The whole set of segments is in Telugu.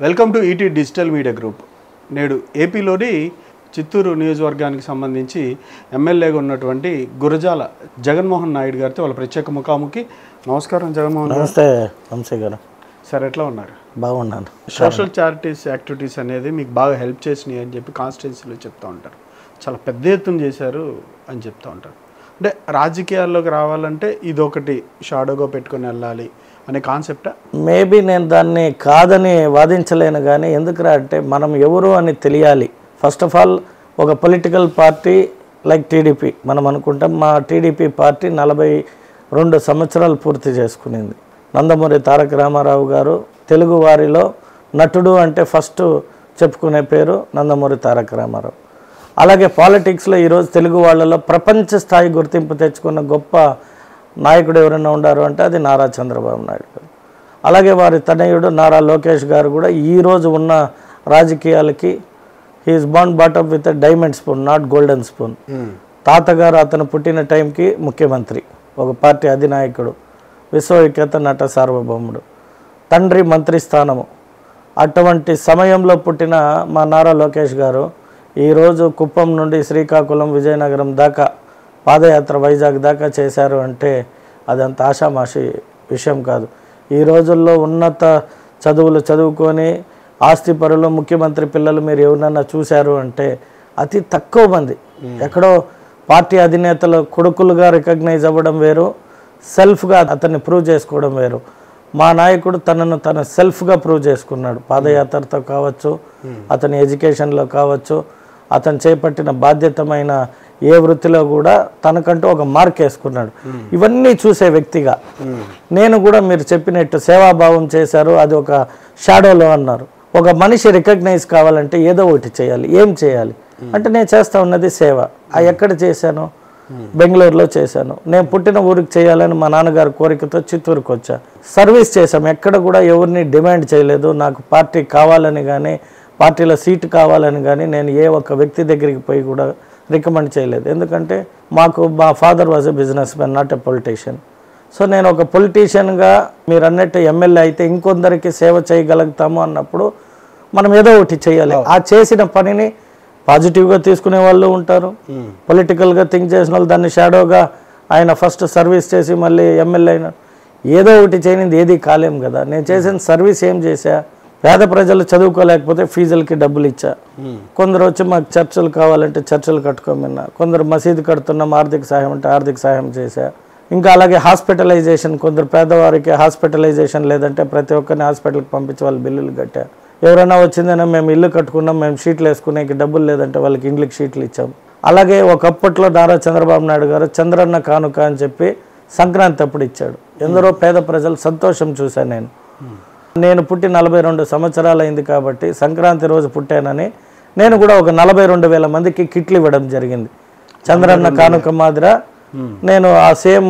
Welcome to ET digital media group. నేడు ఏపీలోని చిత్తూరు నియోజకవర్గానికి సంబంధించి ఎమ్మెల్యేగా ఉన్నటువంటి గురజాల జగన్మోహన్ నాయుడు గారితో వాళ్ళ ప్రత్యేక ముఖాముఖి. నమస్కారం జగన్మోహన్. నమస్తే వంశీ గారు. సార్ ఎట్లా ఉన్నారు? బాగున్నాను. సోషల్ చారిటీస్ యాక్టివిటీస్ అనేది మీకు బాగా హెల్ప్ చేసినాయి అని చెప్పి కాన్స్టిట్యున్సీలో చెప్తూ ఉంటారు. చాలా పెద్ద ఎత్తున చేశారు అని చెప్తూ ఉంటారు. అంటే రాజకీయాల్లోకి రావాలంటే ఇదొకటి షాడోగా పెట్టుకొని వెళ్ళాలి అనే కాన్సెప్టా? మేబీ నేను దాన్ని కాదని వాదించలేను, కానీ ఎందుకురా అంటే మనం ఎవరు అని తెలియాలి. ఫస్ట్ ఆఫ్ ఆల్ ఒక పొలిటికల్ పార్టీ లైక్ టీడీపీ మనం అనుకుంటాం. మా టీడీపీ పార్టీ 42 సంవత్సరాలు పూర్తి చేసుకునింది. నందమూరి తారక రామారావు గారు తెలుగు వారిలో నటుడు అంటే ఫస్ట్ చెప్పుకునే పేరు నందమూరి తారక రామారావు. అలాగే పాలిటిక్స్లో ఈరోజు తెలుగు వాళ్ళలో ప్రపంచ స్థాయి గుర్తింపు తెచ్చుకున్న గొప్ప నాయకుడు ఎవరైనా ఉండారు అంటే అది నారా చంద్రబాబు నాయుడు గారు. అలాగే వారి తనయుడు నారా లోకేష్ గారు కూడా ఈరోజు ఉన్న రాజకీయాలకి he is born brought up with diamond spoon, not golden spoon. తాతగారు అతను పుట్టిన టైంకి ముఖ్యమంత్రి, ఒక పార్టీ అధినాయకుడు, విశ్వవిఖ్యాత నట సార్వభౌముడు, తండ్రి మంత్రి స్థానము. అటువంటి సమయంలో పుట్టిన మా నారా లోకేష్ గారు ఈరోజు కుప్పం నుండి శ్రీకాకుళం విజయనగరం దాకా పాదయాత్ర వైజాగ్ దాకా చేశారు అంటే అదంత ఆషామాషి విషయం కాదు. ఈ రోజుల్లో ఉన్నత చదువులు చదువుకొని ఆస్తిపరులు ముఖ్యమంత్రి పిల్లలు మీరు ఎవరన్నా చూశారు అంటే అతి తక్కువ మంది. ఎక్కడో పార్టీ అధినేతల కొడుకులుగా రికగ్నైజ్ అవ్వడం వేరు, సెల్ఫ్గా అతన్ని ప్రూవ్ చేసుకోవడం వేరు. మా నాయకుడు తనను తన సెల్ఫ్గా ప్రూవ్ చేసుకున్నాడు. పాదయాత్రతో కావచ్చు, అతని ఎడ్యుకేషన్లో కావచ్చు, అతను చేపట్టిన బాధ్యతమైన ఏ వృత్తిలో కూడా తనకంటూ ఒక మార్క్ వేసుకున్నాడు. ఇవన్నీ చూసే వ్యక్తిగా నేను కూడా మీరు చెప్పినట్టు సేవాభావం చేశారు, అది ఒక షాడోలో అన్నారు. ఒక మనిషి రికగ్నైజ్ కావాలంటే ఏదో ఒకటి చేయాలి. ఏం చేయాలి అంటే నేను చేస్తా ఉన్నది సేవ. ఎక్కడ చేశాను? బెంగళూరులో చేశాను. నేను పుట్టిన ఊరికి చేయాలని మా నాన్నగారి కోరికతో చిత్తూరుకు వచ్చా. సర్వీస్ చేశాం. ఎక్కడ కూడా ఎవరిని డిమాండ్ చేయలేదు. నాకు పార్టీ కావాలని కానీ పార్టీలో సీటు కావాలని కానీ నేను ఏ ఒక్క వ్యక్తి దగ్గరికి పోయి కూడా రికమెండ్ చేయలేదు. ఎందుకంటే మా father was a business man, not a politician. So నేను ఒక పొలిటీషియన్గా మీరు అన్నట్టు ఎమ్మెల్యే అయితే ఇంకొందరికి సేవ చేయగలుగుతాము అన్నప్పుడు మనం ఏదో ఒకటి చేయాలి. ఆ చేసిన పనిని పాజిటివ్గా తీసుకునే వాళ్ళు ఉంటారు, పొలిటికల్గా థింక్ చేసిన వాళ్ళు దాన్ని షాడోగా ఆయన ఫస్ట్ సర్వీస్ చేసి మళ్ళీ ఎమ్మెల్యే అయినా ఏదో ఒకటి చేయనిది ఏది కాలేం కదా. నేను చేసిన సర్వీస్ ఏం చేశా? పేద ప్రజలు చదువుకోలేకపోతే ఫీజులకి డబ్బులు ఇచ్చా. కొందరు వచ్చి మాకు చర్చలు కావాలంటే చర్చలు కట్టుకోమన్నా, కొందరు మసీదు కడుతున్నాం ఆర్థిక సహాయం అంటే ఆర్థిక సహాయం చేశా. ఇంకా అలాగే హాస్పిటలైజేషన్, కొందరు పేదవారికి హాస్పిటలైజేషన్ లేదంటే ప్రతి ఒక్కరిని హాస్పిటల్కి పంపించి వాళ్ళు బిల్లులు కట్టా. ఎవరైనా వచ్చిందైనా మేము ఇల్లు కట్టుకున్నాం, మేము షీట్లు వేసుకునేకి డబ్బులు లేదంటే వాళ్ళకి ఇండ్లకి షీట్లు ఇచ్చాం. అలాగే ఒకప్పట్లో నారా చంద్రబాబు నాయుడు గారు చంద్రన్న కానుక అని చెప్పి సంక్రాంతి అప్పుడు ఇచ్చాడు. ఎందరో పేద ప్రజలు సంతోషం చూశాను. నేను పుట్టి 42 సంవత్సరాలు అయింది కాబట్టి సంక్రాంతి రోజు పుట్టానని నేను కూడా ఒక 42,000 మందికి కిట్లు ఇవ్వడం జరిగింది. చంద్రన్న కానుక మాదిర నేను ఆ సేమ్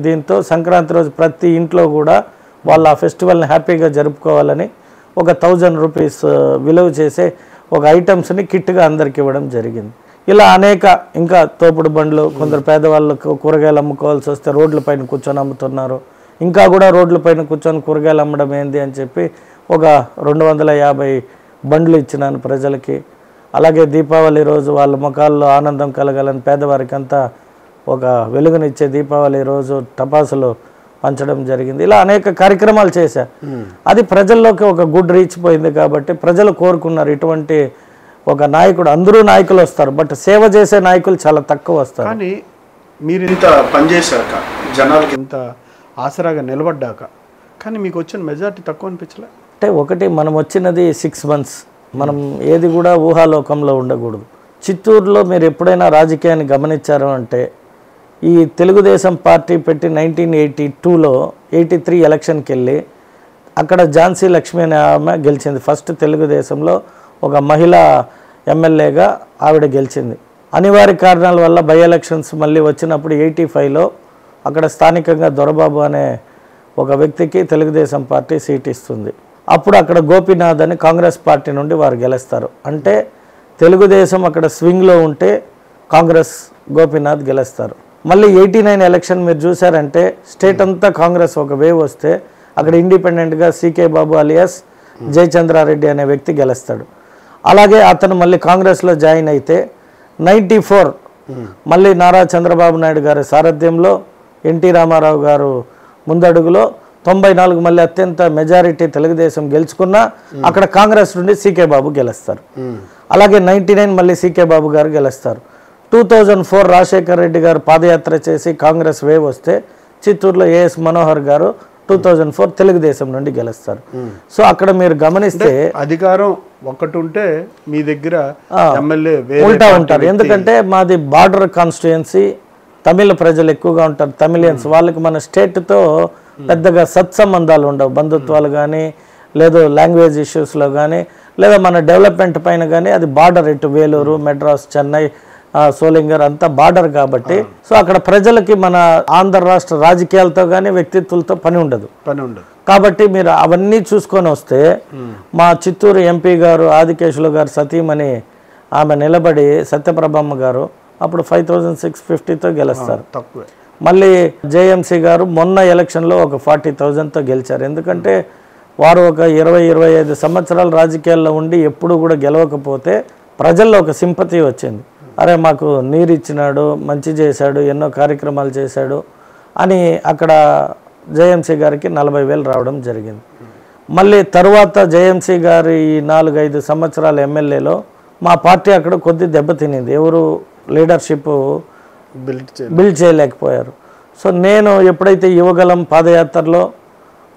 దీంతో సంక్రాంతి రోజు ప్రతి ఇంట్లో కూడా వాళ్ళ ఆ ఫెస్టివల్ని హ్యాపీగా జరుపుకోవాలని ఒక 1000 రూపీస్ విలువ చేసే ఒక ఐటమ్స్ని కిట్గా అందరికి ఇవ్వడం జరిగింది. ఇలా అనేక ఇంకా తోపుడు బండ్లు, కొందరు పేదవాళ్ళకు కూరగాయలు అమ్ముకోవాల్సి వస్తే రోడ్ల పైన కూర్చొని అమ్ముతున్నారు. ఇంకా కూడా రోడ్ల పైన కూర్చొని కూరగాయలు అమ్మడం ఏంది అని చెప్పి ఒక 250 బండ్లు ఇచ్చినాను ప్రజలకి. అలాగే దీపావళి రోజు వాళ్ళ ముఖాల్లో ఆనందం కలగాలని పేదవారికి అంతా ఒక వెలుగునిచ్చే దీపావళి రోజు టపాసులు పంచడం జరిగింది. ఇలా అనేక కార్యక్రమాలు చేశా. అది ప్రజల్లోకి ఒక గుడ్ రీచ్ పోయింది కాబట్టి ప్రజలు కోరుకున్నారు ఇటువంటి ఒక నాయకుడు. అందరూ నాయకులు వస్తారు, బట్ సేవ చేసే నాయకులు చాలా తక్కువ వస్తారు. కానీ మీరు ఇంత పనిచేశాక, జనాలకి ఇంత ఆసరాగా నిలబడ్డాక కానీ మీకు వచ్చిన మెజారిటీ తక్కువ అనిపించలే? అంటే ఒకటి, మనం వచ్చినది 6 months. మనం ఏది కూడా ఊహాలోకంలో ఉండకూడదు. చిత్తూరులో మీరు ఎప్పుడైనా రాజకీయాన్ని గమనించారు అంటే ఈ తెలుగుదేశం పార్టీ పెట్టి 1982లో 83 ఎలక్షన్కి వెళ్ళి అక్కడ ఝాన్సీ లక్ష్మి అనే ఆమె గెలిచింది. ఫస్ట్ తెలుగుదేశంలో ఒక మహిళా ఎమ్మెల్యేగా ఆవిడ గెలిచింది. అనివార్య కారణాల వల్ల బై ఎలక్షన్స్ మళ్ళీ వచ్చినప్పుడు 85లో అక్కడ స్థానికంగా దొరబాబు అనే ఒక వ్యక్తికి తెలుగుదేశం పార్టీ సీట్ ఇస్తుంది. అప్పుడు అక్కడ గోపీనాథ్ అని కాంగ్రెస్ పార్టీ నుండి వారు గెలుస్తారు. అంటే తెలుగుదేశం అక్కడ స్వింగ్లో ఉంటే కాంగ్రెస్ గోపీనాథ్ గెలుస్తారు. మళ్ళీ 89 ఎలక్షన్ మీరు చూసారంటే స్టేట్ అంతా కాంగ్రెస్ ఒక వేవ్ వస్తే అక్కడ ఇండిపెండెంట్గా సీకే బాబు అలియాస్ జయచంద్రారెడ్డి అనే వ్యక్తి గెలుస్తాడు. అలాగే అతను మళ్ళీ కాంగ్రెస్లో జాయిన్ అయితే 94 మళ్ళీ నారా చంద్రబాబు నాయుడు గారి సారథ్యంలో ఎన్టీ రామారావు గారు ముందడుగులో 94 మళ్ళీ అత్యంత మెజారిటీ తెలుగుదేశం గెలుచుకున్నా అక్కడ కాంగ్రెస్ నుండి సీకే బాబు గెలుస్తారు. అలాగే 99 మళ్ళీ సీకే బాబు గారు గెలుస్తారు. 2004 రాజశేఖర్ రెడ్డి గారు పాదయాత్ర చేసి కాంగ్రెస్ వేవ్ వస్తే చిత్తూరులో ఏఎస్ మనోహర్ గారు 2004 తెలుగుదేశం నుండి గెలుస్తారు. సో అక్కడ మీరు గమనిస్తే అధికారం ఒకటి ఉంటే మీ దగ్గర ఎమ్మెల్యే ఉల్టా ఉంటారు. ఎందుకంటే మాది బార్డర్ కాన్స్టిట్యుయెన్సీ, తమిళ ప్రజలు ఎక్కువగా ఉంటారు, తమిళియన్స్. వాళ్ళకి మన స్టేట్తో పెద్దగా సత్సంబంధాలు ఉండవు, బంధుత్వాలు కానీ లేదు లాంగ్వేజ్ ఇష్యూస్లో కానీ లేదా మన డెవలప్మెంట్ పైన కానీ. అది బార్డర్, ఇటు వేలూరు, మెడ్రాస్, చెన్నై, సోలింగర్ అంతా బార్డర్ కాబట్టి సో అక్కడ ప్రజలకి మన ఆంధ్ర రాష్ట్ర రాజకీయాలతో కానీ వ్యక్తిత్వాలతో పని ఉండదు. కాబట్టి మీరు అవన్నీ చూసుకొని వస్తే మా చిత్తూరు ఎంపీ గారు ఆదికేశులు గారు సతీమణి ఆమె నిలబడి సత్యప్రభమ్మ గారు అప్పుడు 5650తో గెలుస్తారు. మళ్ళీ జేఎంసీ గారు మొన్న ఎలక్షన్లో ఒక 40,000తో గెలిచారు. ఎందుకంటే వారు ఒక 20-25 సంవత్సరాలు రాజకీయాల్లో ఉండి ఎప్పుడు కూడా గెలవకపోతే ప్రజల్లో ఒక సింపతి వచ్చింది. అరే మాకు నీరు ఇచ్చినాడు, మంచి చేశాడు, ఎన్నో కార్యక్రమాలు చేశాడు అని అక్కడ జేఎంసీ గారికి 40,000 రావడం జరిగింది. మళ్ళీ తరువాత జేఎంసీ గారి ఈ 4-5 సంవత్సరాల ఎమ్మెల్యేలో మా పార్టీ అక్కడ కొద్ది దెబ్బతినింది. ఎవరు లీడర్షిప్ బిల్డ్ చేయలేకపోయారు. సో నేను ఎప్పుడైతే యువగలం పాదయాత్రలో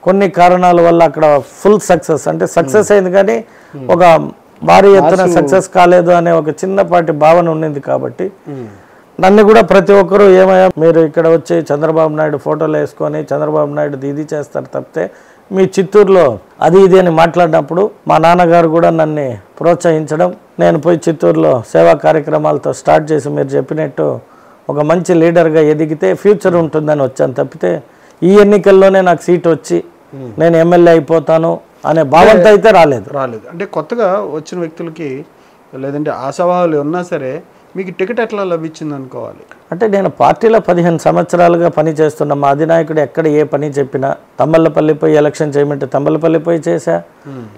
కొన్ని కారణాల వల్ల అక్కడ ఫుల్ సక్సెస్, అంటే సక్సెస్ అయింది కానీ ఒక భారీ ఎత్తున సక్సెస్ కాలేదు అనే ఒక చిన్నపాటి భావన ఉండింది. కాబట్టి నన్ను కూడా ప్రతి ఒక్కరూ ఏమయ్యా మీరు ఇక్కడ వచ్చి చంద్రబాబు నాయుడు ఫోటోలు వేసుకొని చంద్రబాబు నాయుడు ఇది చేస్తారు తప్పితే మీ చిత్తూరులో అది ఇది అని మాట్లాడినప్పుడు మా నాన్నగారు కూడా నన్ను ప్రోత్సహించడం, నేను పోయి చిత్తూరులో సేవా కార్యక్రమాలతో స్టార్ట్ చేసి మీరు చెప్పినట్టు ఒక మంచి లీడర్గా ఎదిగితే ఫ్యూచర్ ఉంటుందని వచ్చాను తప్పితే ఈ ఎన్నికల్లోనే నాకు సీట్ వచ్చి నేను ఎమ్మెల్యే అయిపోతాను అనే భావంతో అయితే రాలేదు. అంటే కొత్తగా వచ్చిన వ్యక్తులకి లేదంటే ఆశావాహాలు ఉన్నా సరే మీకు టికెట్ ఎట్లా లభించింది అనుకోవాలి. అంటే నేను పార్టీలో 15 సంవత్సరాలుగా పని చేస్తున్నా. మా అధినాయకుడు ఎక్కడ ఏ పని చెప్పినా తమ్మలపల్లి పోయి ఎలక్షన్ చేయమంటే తమ్మలపల్లి పోయి చేశా,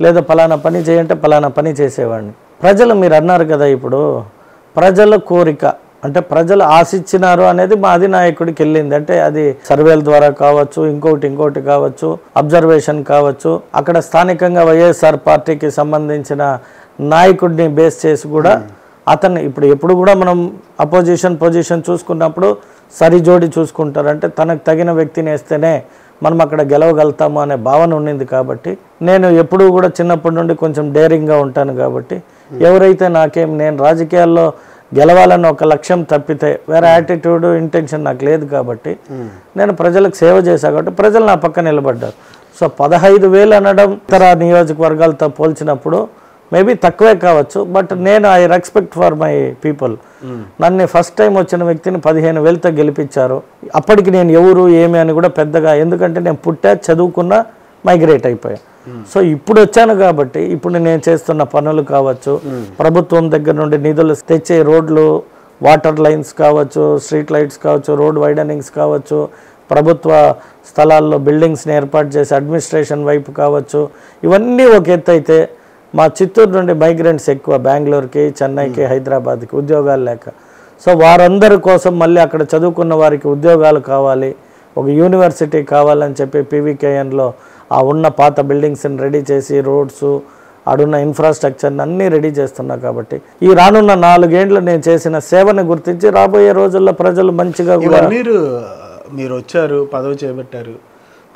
లేదా పలానా పని చేయంటే పలానా పని చేసేవాడిని. ప్రజలు మీరు అన్నారు కదా, ఇప్పుడు ప్రజల కోరిక అంటే ప్రజలు ఆశించినారు అనేది మా అధినాయకుడికి వెళ్ళింది. అంటే అది సర్వేల ద్వారా కావచ్చు, ఇంకోటి కావచ్చు, అబ్జర్వేషన్ కావచ్చు, అక్కడ స్థానికంగా వైఎస్ఆర్ పార్టీకి సంబంధించిన నాయకుడిని బేస్ చేసి కూడా అతన్ని ఎప్పుడు కూడా మనం పొజిషన్ చూసుకున్నప్పుడు సరిజోడి చూసుకుంటారు. అంటే తనకు తగిన వ్యక్తిని వేస్తేనే మనం అక్కడ గెలవగలుగుతాము అనే భావన ఉండింది. కాబట్టి నేను ఎప్పుడూ కూడా చిన్నప్పటి నుండి కొంచెం డేరింగ్గా ఉంటాను. కాబట్టి ఎవరైతే నేను రాజకీయాల్లో గెలవాలని ఒక లక్ష్యం తప్పితే వేరే యాటిట్యూడ్ ఇంటెన్షన్ నాకు లేదు. కాబట్టి నేను ప్రజలకు సేవ చేశాను. కాబట్టి ప్రజలు నా పక్క నిలబడ్డారు. సో 15,000 అనడం ఇతర నియోజకవర్గాలతో పోల్చినప్పుడు మేబీ తక్కువే కావచ్చు. బట్ నేను I respect for my people. నన్ను ఫస్ట్ టైం వచ్చిన వ్యక్తిని 15,000తో గెలిపించారు. అప్పటికి నేను ఎవరు ఏమి అని కూడా పెద్దగా, ఎందుకంటే నేను చదువుకున్నా మైగ్రేట్ అయిపోయా. సో ఇప్పుడు వచ్చాను కాబట్టి ఇప్పుడు నేను చేస్తున్న పనులు కావచ్చు, ప్రభుత్వం దగ్గర నుండి నిధులు తెచ్చే రోడ్లు, వాటర్ లైన్స్ కావచ్చు, స్ట్రీట్ లైట్స్ కావచ్చు, రోడ్ వైడనింగ్స్ కావచ్చు, ప్రభుత్వ స్థలాల్లో బిల్డింగ్స్ని ఏర్పాటు చేసి అడ్మినిస్ట్రేషన్ వైపు కావచ్చు, ఇవన్నీ ఒక ఎత్తు అయితే మా చిత్తూరు నుండి మైగ్రెంట్స్ ఎక్కువ బెంగళూరుకి, చెన్నైకి, హైదరాబాద్కి ఉద్యోగాలు లేక. సో వారందరి కోసం మళ్ళీ అక్కడ చదువుకున్న వారికి ఉద్యోగాలు కావాలి, ఒక యూనివర్సిటీ కావాలని చెప్పి పీవీకేఎన్లో ఆ ఉన్న పాత బిల్డింగ్స్ని రెడీ చేసి రోడ్స్ ఆడున్న ఇన్ఫ్రాస్ట్రక్చర్ని అన్నీ రెడీ చేస్తున్నా. కాబట్టి ఈ రానున్న 4 ఏళ్ళు నేను చేసిన సేవని గుర్తించి రాబోయే రోజుల్లో ప్రజలు మంచిగా కూడా మీరు వచ్చారు, పదవి చేపట్టారు,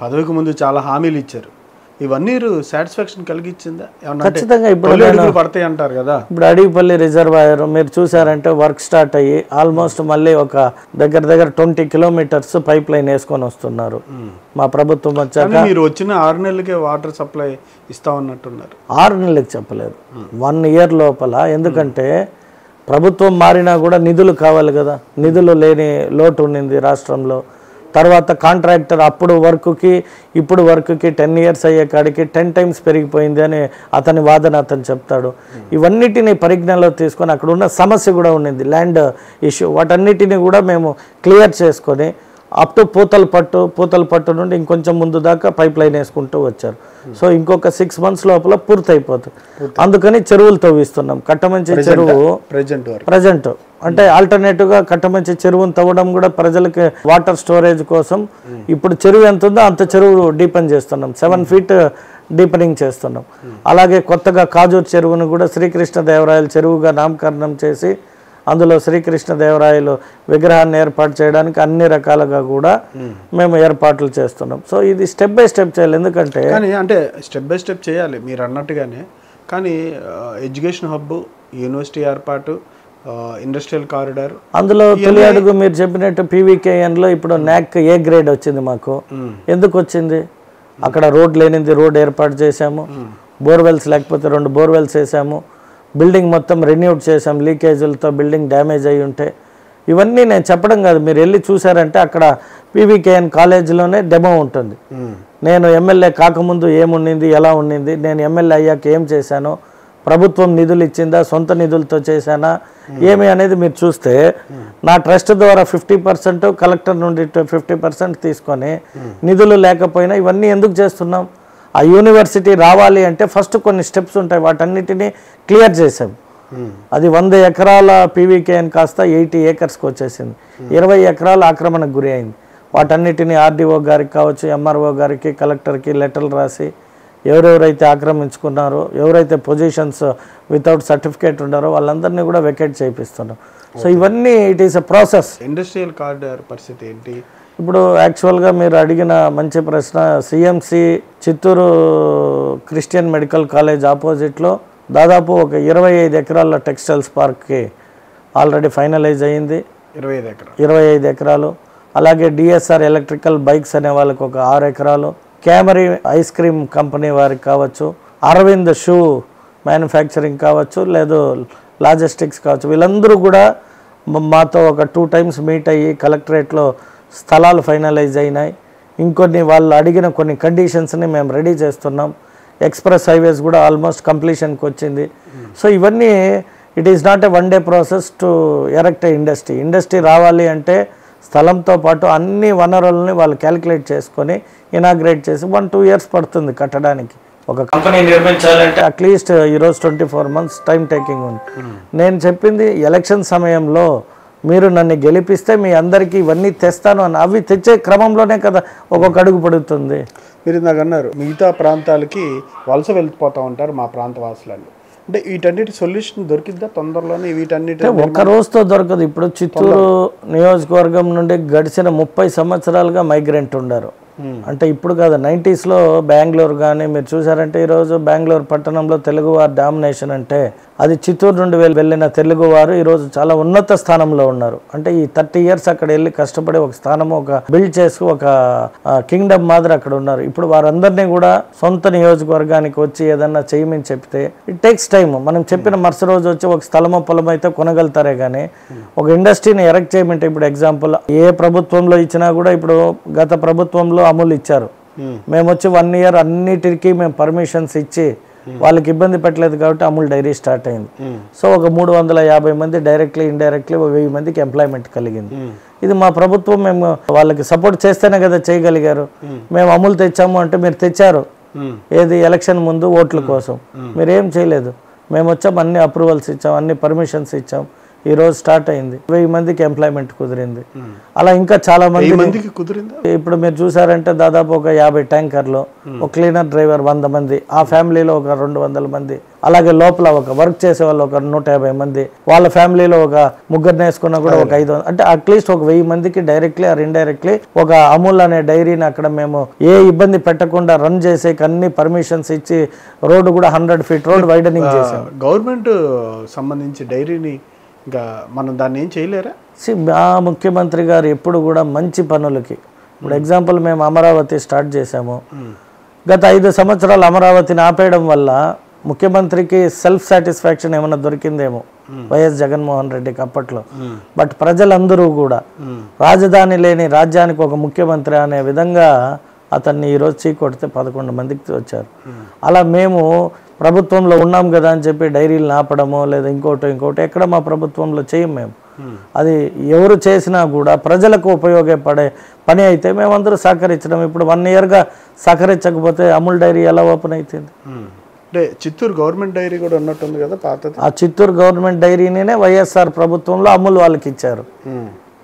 పదవికి ముందు చాలా హామీలు ఇచ్చారు, ఇవన్నీ సాటిస్ఫాక్షన్ కలిగించిందా? ఖచ్చితంగా. ఇప్పుడు పడతాయి అంటారు కదా, ఇప్పుడు అడిగిపల్లి రిజర్వాయర్ మీరు చూసారంటే వర్క్ స్టార్ట్ అయ్యి ఆల్మోస్ట్ మళ్ళీ ఒక దగ్గర 20 కిలోమీటర్స్ పైప్ లైన్ వేసుకొని వస్తున్నారు. మా ప్రభుత్వం వచ్చాక మీరు వచ్చిన 6 నెలలకే వాటర్ సప్లై ఇస్తామన్నట్టున్నారు. 6 నెలలకు చెప్పలేదు, 1 ఇయర్ లోపల. ఎందుకంటే ప్రభుత్వం మారినా కూడా నిధులు కావాలి కదా, నిధులు లేని లోటు ఉండింది రాష్ట్రంలో. తర్వాత కాంట్రాక్టర్ అప్పుడు వర్క్కి ఇప్పుడు వర్క్కి 10 ఇయర్స్ అయ్యే కాడికి 10 టైమ్స్ పెరిగిపోయింది అని అతని వాదన అతను చెప్తాడు. ఇవన్నిటిని పరిజ్ఞానంలో తీసుకొని అక్కడ ఉన్న సమస్య కూడా ఉండింది, ల్యాండ్ ఇష్యూ, వాటన్నిటిని కూడా మేము క్లియర్ చేసుకొని అప్ టు పూతలపట్టు నుండి ఇంకొంచెం ముందు దాకా పైప్ లైన్ వేసుకుంటూ వచ్చారు. సో ఇంకొక 6 months లోపల పూర్తి అయిపోతుంది. అందుకని చెరువులు తవ్విస్తున్నాం. కట్టమంచి చెరువు ప్రజెంట్ అంటే ఆల్టర్నేటివ్గా కట్టమంచి చెరువును తవ్వడం కూడా ప్రజలకి వాటర్ స్టోరేజ్ కోసం. ఇప్పుడు చెరువు ఎంత ఉందో అంత చెరువు డీపెన్ చేస్తున్నాం, 7 feet డీపెనింగ్ చేస్తున్నాం. అలాగే కొత్తగా కాజూర్ చెరువును కూడా శ్రీకృష్ణదేవరాయల చెరువుగా నామకరణం చేసి అందులో శ్రీకృష్ణదేవరాయలు విగ్రహాన్ని ఏర్పాటు చేయడానికి అన్ని రకాలుగా కూడా మేము ఏర్పాట్లు చేస్తున్నాం. సో ఇది స్టెప్ బై స్టెప్ చేయాలి. ఎందుకంటే అంటే స్టెప్ బై స్టెప్ చేయాలి మీరు అన్నట్టుగానే. కానీ ఎడ్యుకేషన్ హబ్, యూనివర్సిటీ ఏర్పాటు, ఇండస్ట్రియల్ కారిడార్, అందులో తొలి అడుగు మీరు చెప్పినట్టు పీవీకేఎన్లో ఇప్పుడు NAC A grade వచ్చింది మాకు. ఎందుకు వచ్చింది? అక్కడ రోడ్ లేనిది రోడ్ ఏర్పాటు చేశాము, బోర్వెల్స్ లేకపోతే 2 బోర్వెల్స్ వేసాము, బిల్డింగ్ మొత్తం రెన్యూడ్ చేసాం, లీకేజీలతో బిల్డింగ్ డ్యామేజ్ అయ్యి ఉంటే. ఇవన్నీ నేను చెప్పడం కాదు, మీరు వెళ్ళి చూసారంటే అక్కడ పీవీకేఎన్ కాలేజీలోనే డెమో ఉంటుంది. నేను ఎమ్మెల్యే కాకముందు ఏముండింది, ఎలా ఉండింది, నేను ఎమ్మెల్యే అయ్యాక ఏం చేశాను, ప్రభుత్వం నిధులు ఇచ్చిందా, సొంత నిధులతో చేశానా ఏమి అనేది మీరు చూస్తే, నా ట్రస్ట్ ద్వారా 50%, కలెక్టర్ నుండి 50% తీసుకొని నిధులు లేకపోయినా ఇవన్నీ ఎందుకు చేస్తున్నాం? ఆ యూనివర్సిటీ రావాలి అంటే ఫస్ట్ కొన్ని స్టెప్స్ ఉంటాయి, వాటన్నిటినీ క్లియర్ చేసాం. అది 100 ఎకరాల పీవీకేఎన్ కాస్త 80 acresకి వచ్చేసింది. 20 ఎకరాల ఆక్రమణకు గురి అయింది. వాటన్నిటిని ఆర్డీఓ గారికి కావచ్చు, ఎంఆర్ఓ గారికి, కలెక్టర్కి లెటర్లు రాసి ఎవరెవరైతే ఆక్రమించుకున్నారో, ఎవరైతే పొజిషన్స్ వితౌట్ సర్టిఫికేట్ ఉన్నారో వాళ్ళందరినీ కూడా వెకేట్ చేయిస్తున్నాం. సో ఇవన్నీ it is a process. Industrial corridor పరిస్థితి ఏంటి? ఇప్పుడు యాక్చువల్గా మీరు అడిగిన మంచి ప్రశ్న. CMC Chittoor Christian medical college ఆపోజిట్లో దాదాపు ఒక 25 ఎకరాల టెక్స్టైల్స్ పార్క్కి ఆల్రెడీ ఫైనలైజ్ అయ్యింది. 25 ఎకరాలు. అలాగే డిఎస్ఆర్ ఎలక్ట్రికల్ బైక్స్ అనే వాళ్ళకి ఒక 6 ఎకరాలు, క్యామరీ ఐస్ క్రీమ్ కంపెనీ వారికి కావచ్చు, అరవింద్ షూ మ్యానుఫ్యాక్చరింగ్ కావచ్చు, లేదు లాజిస్టిక్స్ కావచ్చు, వీళ్ళందరూ కూడా మాతో ఒక 2 times మీట్ అయ్యి కలెక్టరేట్లో స్థలాలు ఫైనలైజ్ అయినాయి. ఇంకొన్ని వాళ్ళు అడిగిన కొన్ని కండిషన్స్ని మేము రెడీ చేస్తున్నాం. ఎక్స్ప్రెస్ హైవేస్ కూడా ఆల్మోస్ట్ కంప్లీషన్కి వచ్చింది. సో ఇవన్నీ it is not a one day process to erect A industry రావాలి అంటే స్థలంతో పాటు అన్ని వనరులని వాళ్ళు క్యాలిక్యులేట్ చేసుకొని ఇనాగ్రేట్ చేసి 1-2 years పడుతుంది కట్టడానికి. ఒక కంపెనీ నిర్మించాలంటే అట్లీస్ట్ ఈరోజు 24 months టైం టేకింగ్ ఉంది. నేను చెప్పింది ఎలక్షన్ సమయంలో మీరు నన్ను గెలిపిస్తే మీ అందరికీ ఇవన్నీ తెస్తాను అని, అవి తెచ్చే క్రమంలోనే కదా ఒక్కొక్క అడుగు పడుతుంది. మీరు ఇందాక అన్నారు మిగతా ప్రాంతాలకి వలస వెళ్ళిపోతూ ఉంటారు మా ప్రాంత వాసులని. అంటే వీటన్నిటి సొల్యూషన్ దొరికిద్దా తొందరలోనే? వీటన్నిటి ఒక్క రోజుతో దొరకదు. ఇప్పుడు చిత్తూరు నియోజకవర్గం నుండి గడిచిన 30 సంవత్సరాలుగా మైగ్రెంట్ ఉన్నారు. అంటే ఇప్పుడు కాదు, 90s బెంగళూరు కానీ మీరు చూసారంటే ఈరోజు బెంగళూరు పట్టణంలో తెలుగువారు డామినేషన్ అంటే అది చిత్తూరు నుండి వెళ్ళిన తెలుగువారు ఈరోజు చాలా ఉన్నత స్థానంలో ఉన్నారు. అంటే ఈ 30 years అక్కడ వెళ్ళి కష్టపడి ఒక స్థానం ఒక బిల్డ్ చేసి ఒక కింగ్డమ్ మాదిరి అక్కడ ఉన్నారు. ఇప్పుడు వారందరినీ కూడా సొంత నియోజకవర్గానికి వచ్చి ఏదన్నా చేయమని చెప్తే ఇట్ టేక్స్ టైం. మనం చెప్పిన మరుసటి రోజు వచ్చి ఒక స్థలమో పొలం అయితే కొనగలుగుతారే కానీ ఒక ఇండస్ట్రీని ఎరెక్ట్ చేయమంటే, ఇప్పుడు ఎగ్జాంపుల్ ఏ ప్రభుత్వంలో ఇచ్చినా కూడా, ఇప్పుడు గత ప్రభుత్వంలో అమూల్ ఇచ్చారు, మేము వచ్చి 1 year అన్నిటికీ మేము పర్మిషన్స్ ఇచ్చి వాళ్ళకి ఇబ్బంది పెట్టలేదు కాబట్టి అమూల్ డైరీ స్టార్ట్ అయింది. సో ఒక 350 మంది డైరెక్ట్లీ ఇండైరెక్ట్లీ 1000 మందికి ఎంప్లాయ్మెంట్ కలిగింది. ఇది మా ప్రభుత్వం, మేము వాళ్ళకి సపోర్ట్ చేస్తేనే కదా చేయగలిగారు. మేము అమూల్ తెచ్చాము అంటే మీరు తెచ్చారు ఏది ఎలక్షన్ ముందు ఓట్ల కోసం, మీరేం చేయలేదు. మేము వచ్చాం, అన్ని అప్రూవల్స్ ఇచ్చాం, అన్ని పర్మిషన్స్ ఇచ్చాం. ఈ రోజు స్టార్ట్ అయింది, 1000 మందికి ఎంప్లాయ్మెంట్ కుదిరింది. అలా ఇంకా చాలా మందికి కుదిరింది. ఇప్పుడు మీరు చూసారంటే దాదాపు ఒక 50 ట్యాంకర్లు, ఒక క్లీనర్ డ్రైవర్ 100 మంది, ఆ ఫ్యామిలీలో ఒక 200 మంది, అలాగే లోపల ఒక వర్క్ చేసే వాళ్ళు ఒక 150 మంది, వాళ్ళ ఫ్యామిలీలో ఒక 3 వేసుకున్నా కూడా ఒక 500, అంటే అట్లీస్ట్ ఒక 1000 మందికి డైరెక్ట్లీ ఆర్ ఇండైరెక్ట్లీ ఒక అమూల్ అనే డైరీని అక్కడ మేము ఏ ఇబ్బంది పెట్టకుండా రన్ చేసే అన్ని పర్మిషన్స్ ఇచ్చి రోడ్డు కూడా 100 feet రోడ్ వైడనింగ్ చేసాం. గవర్నమెంట్ సంబంధించి డైరీని ఇంకా మనం దాన్ని ఏం చేయలేరా? ఆ ముఖ్యమంత్రి గారు ఎప్పుడు కూడా మంచి పనులకి, ఇప్పుడు ఎగ్జాంపుల్ మేము అమరావతి స్టార్ట్ చేసాము. గత 5 సంవత్సరాలు అమరావతిని ఆపేయడం వల్ల ముఖ్యమంత్రికి సెల్ఫ్ సాటిస్ఫాక్షన్ ఏమైనా దొరికిందేమో వైఎస్ జగన్మోహన్ రెడ్డికి అప్పట్లో. బట్ ప్రజలందరూ కూడా రాజధాని లేని రాజ్యానికి ఒక ముఖ్యమంత్రి అనే విధంగా అతన్ని ఈరోజు చీకొడితే 11 మందికి వచ్చారు. అలా మేము ప్రభుత్వంలో ఉన్నాం కదా అని చెప్పి డైరీలు ఆపడమో లేదా ఇంకోటి ఎక్కడ మా ప్రభుత్వంలో చేయం మేము. అది ఎవరు చేసినా కూడా ప్రజలకు ఉపయోగపడే పని అయితే మేమందరూ సహకరించడం. ఇప్పుడు 1 ఇయర్గా సహకరించకపోతే అమూల్ డైరీ ఎలా ఓపెన్ అవుతుంది? అంటే చిత్తూరు గవర్నమెంట్ డైరీ కూడా ఉన్నట్టుంది కదా పాతది. ఆ చిత్తూరు గవర్నమెంట్ డైరీనే వైఎస్ఆర్ ప్రభుత్వంలో అమూల్ వాళ్ళకి ఇచ్చారు.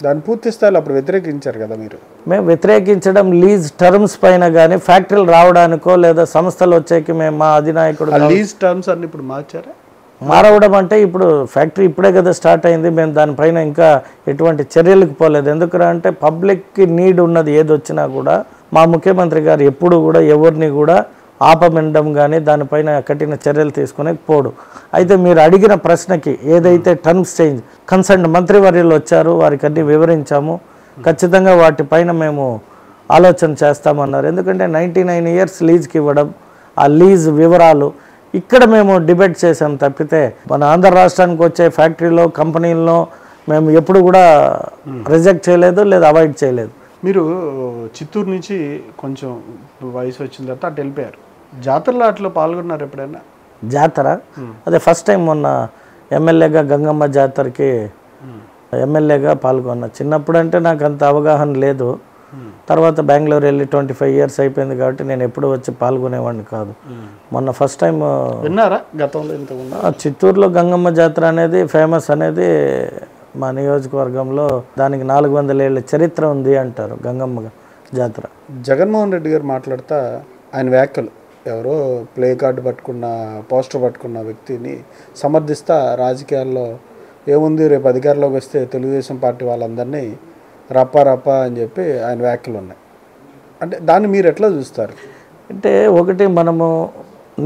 దాన్ని పూర్తి స్థాయిలో అప్పుడు వ్యతిరేకించారు కదా మీరు. మేము వ్యతిరేకించడం లీజ్ టర్మ్స్ పైన కానీ ఫ్యాక్టరీలు రావడానికో లేదా సంస్థలు వచ్చేకి మేము మా అధినాయకుడు లీజ్ టర్మ్స్ అన్ని ఇప్పుడు మార్చారా? మారవడం అంటే ఇప్పుడు ఫ్యాక్టరీ ఇప్పుడే కదా స్టార్ట్ అయింది. మేము దానిపైన ఇంకా ఎటువంటి చర్యలకు పోలేదు. ఎందుకంటే అంటే పబ్లిక్కి నీడ్ ఉన్నది ఏది వచ్చినా కూడా మా ముఖ్యమంత్రి గారు ఎప్పుడు కూడా ఎవరిని కూడా ఆపమెండడం కానీ దానిపైన కఠిన చర్యలు తీసుకునే పోడు. అయితే మీరు అడిగిన ప్రశ్నకి ఏదైతే టర్మ్స్ చేంజ్ కన్సర్న్ మంత్రివర్యులు వచ్చారు, వారికి అన్ని వివరించాము. ఖచ్చితంగా వాటిపైన మేము ఆలోచన చేస్తామన్నారు. ఎందుకంటే 99 ఇయర్స్ లీజ్కి ఇవ్వడం, ఆ లీజ్ వివరాలు ఇక్కడ మేము డిబేట్ చేసాం తప్పితే మన ఆంధ్ర రాష్ట్రానికి వచ్చే ఫ్యాక్టరీలో కంపెనీల్లో మేము ఎప్పుడు కూడా రిజెక్ట్ చేయలేదు లేదా అవాయిడ్ చేయలేదు. మీరు చిత్తూరు నుంచి కొంచెం వయసు వచ్చిన తర్వాత అటు వెళ్ళిపోయారు. జాతరలో అట్లా పాల్గొన్నారు ఎప్పుడైనా? జాతర అదే ఫస్ట్ టైం మొన్న ఎమ్మెల్యేగా గంగమ్మ జాతరకి ఎమ్మెల్యేగా పాల్గొన్నా. చిన్నప్పుడు అంటే నాకు అంత అవగాహన లేదు. తర్వాత బెంగళూరు వెళ్ళి 25 ఇయర్స్ అయిపోయింది కాబట్టి నేను ఎప్పుడు వచ్చి పాల్గొనేవాడిని కాదు. మొన్న ఫస్ట్ టైం విన్నారా గతంలో ఇంతకుముందు? చిత్తూరులో గంగమ్మ జాతర అనేది ఫేమస్ అనేది మా నియోజకవర్గంలో దానికి 400 ఏళ్ళ చరిత్ర ఉంది అంటారు గంగమ్మ జాతర. జగన్మోహన్ రెడ్డి గారు మాట్లాడుతూ ఆయన వ్యాఖ్యలు ఎవరో ప్లే కార్డు పట్టుకున్న పోస్టర్ పట్టుకున్న వ్యక్తిని సమర్థిస్తా రాజకీయాల్లో ఏముంది రేపు అధికారంలోకి వస్తే తెలుగుదేశం పార్టీ వాళ్ళందరినీ రప్ప అని చెప్పి ఆయన వ్యాఖ్యలు ఉన్నాయి. అంటే దాన్ని మీరు ఎట్లా చూస్తారు? అంటే ఒకటి మనము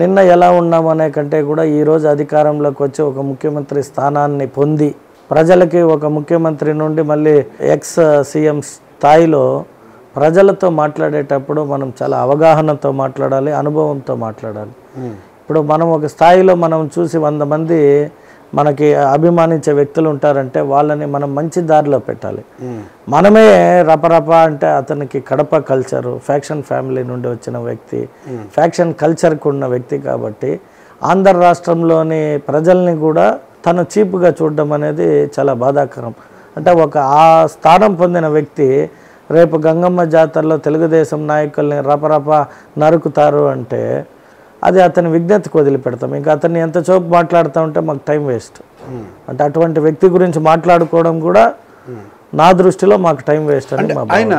నిన్న ఎలా ఉన్నామనే కంటే కూడా ఈరోజు అధికారంలోకి వచ్చి ఒక ముఖ్యమంత్రి స్థానాన్ని పొంది ప్రజలకి ఒక ముఖ్యమంత్రి నుండి మళ్ళీ ఎక్స్ సీఎం స్థాయిలో ప్రజలతో మాట్లాడేటప్పుడు మనం చాలా అవగాహనతో మాట్లాడాలి, అనుభవంతో మాట్లాడాలి. ఇప్పుడు మనం ఒక స్థాయిలో మనం చూసి 100 మంది మనకి అభిమానించే వ్యక్తులు ఉంటారంటే వాళ్ళని మనం మంచి దారిలో పెట్టాలి. మనమే రపరప అంటే అతనికి కడప కల్చరు ఫ్యాక్షన్ ఫ్యామిలీ నుండి వచ్చిన వ్యక్తి, ఫ్యాక్షన్ కల్చర్కి ఉన్న వ్యక్తి కాబట్టి ఆంధ్ర రాష్ట్రంలోని ప్రజల్ని కూడా తను చీప్గా చూడడం అనేది చాలా బాధాకరం. అంటే ఒక ఆ స్థానం పొందిన వ్యక్తి రేపు గంగమ్మ జాతరలో తెలుగుదేశం నాయకుల్ని రపరప నరుకుతారు అంటే అది అతని విజ్ఞతకు వదిలిపెడతాం. ఇంకా అతన్ని ఎంత చోపు మాట్లాడుతూ ఉంటే మాకు టైం వేస్ట్. అంటే అటువంటి వ్యక్తి గురించి మాట్లాడుకోవడం కూడా నా దృష్టిలో మాకు టైం వేస్ట్ అని. ఆయన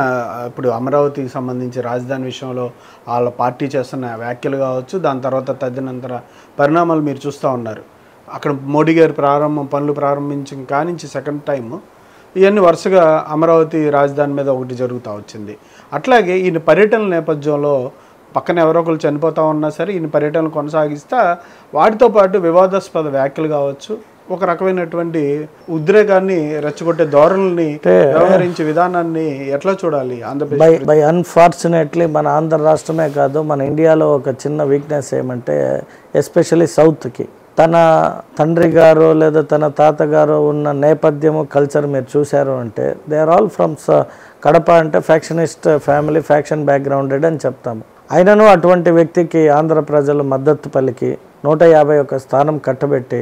ఇప్పుడు అమరావతికి సంబంధించి రాజధాని విషయంలో వాళ్ళ పార్టీ చేస్తున్న వ్యాఖ్యలు కావచ్చు, దాని తర్వాత తదనంతర పరిణామాలు మీరు చూస్తూ ఉన్నారు. అక్కడ మోడీ గారి పనులు ప్రారంభించిన కానించి సెకండ్ టైం ఇవన్నీ వరుసగా అమరావతి రాజధాని మీద ఒకటి జరుగుతూ వచ్చింది. అట్లాగే ఈయన పర్యటనల నేపథ్యంలో పక్కన ఎవరో ఒకరు చనిపోతూ ఉన్నా సరే ఈయన పర్యటనలు కొనసాగిస్తా వాటితో పాటు వివాదాస్పద వ్యాఖ్యలు కావచ్చు, ఒక రకమైనటువంటి ఉద్రేకాన్ని రెచ్చగొట్టే ధోరణుల్ని వ్యవహరించే విధానాన్ని ఎట్లా చూడాలి ఆంధ్రప్రదేశ్? బై అన్ఫార్చునేట్లీ మన ఆంధ్ర రాష్ట్రమే కాదు మన ఇండియాలో ఒక చిన్న వీక్నెస్ ఏమంటే ఎస్పెషల్లీ సౌత్కి తన తండ్రి గారు లేదా తన తాతగారు ఉన్న నేపథ్యము కల్చర్ మీరు చూశారు అంటే they are all from Kadapa అంటే ఫ్యాక్షనిస్ట్ ఫ్యామిలీ ఫ్యాక్షన్ బ్యాక్గ్రౌండెడ్ అని చెప్తాము. అయినను అటువంటి వ్యక్తికి ఆంధ్ర ప్రజలు మద్దతు పలికి 151 స్థానం కట్టబెట్టి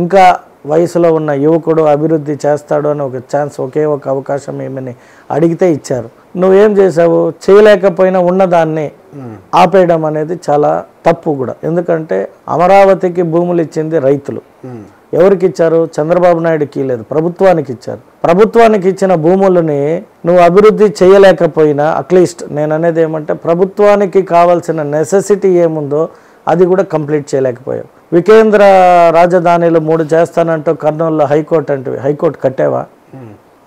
ఇంకా వయసులో ఉన్న యువకుడు అభివృద్ధి చేస్తాడు అని ఒక ఛాన్స్ ఒకే ఒక అవకాశం ఏమని అడిగితే ఇచ్చారు. నువ్వేం చేసావు? చేయలేకపోయినా ఉన్నదాన్ని ఆపేయడం అనేది చాలా తప్పు కూడా. ఎందుకంటే అమరావతికి భూములు ఇచ్చింది రైతులు. ఎవరికి ఇచ్చారు? చంద్రబాబు నాయుడుకి లేదు, ప్రభుత్వానికి ఇచ్చారు. ప్రభుత్వానికి ఇచ్చిన భూములని నువ్వు అభివృద్ధి చేయలేకపోయినా అట్లీస్ట్ నేను అనేది ఏమంటే ప్రభుత్వానికి కావాల్సిన నెసెసిటీ ఏముందో అది కూడా కంప్లీట్ చేయలేకపోయావు. వికేంద్ర రాజధానిలో 3 చేస్తానంటూ కర్నూలులో హైకోర్టు అంటే హైకోర్టు కట్టావా?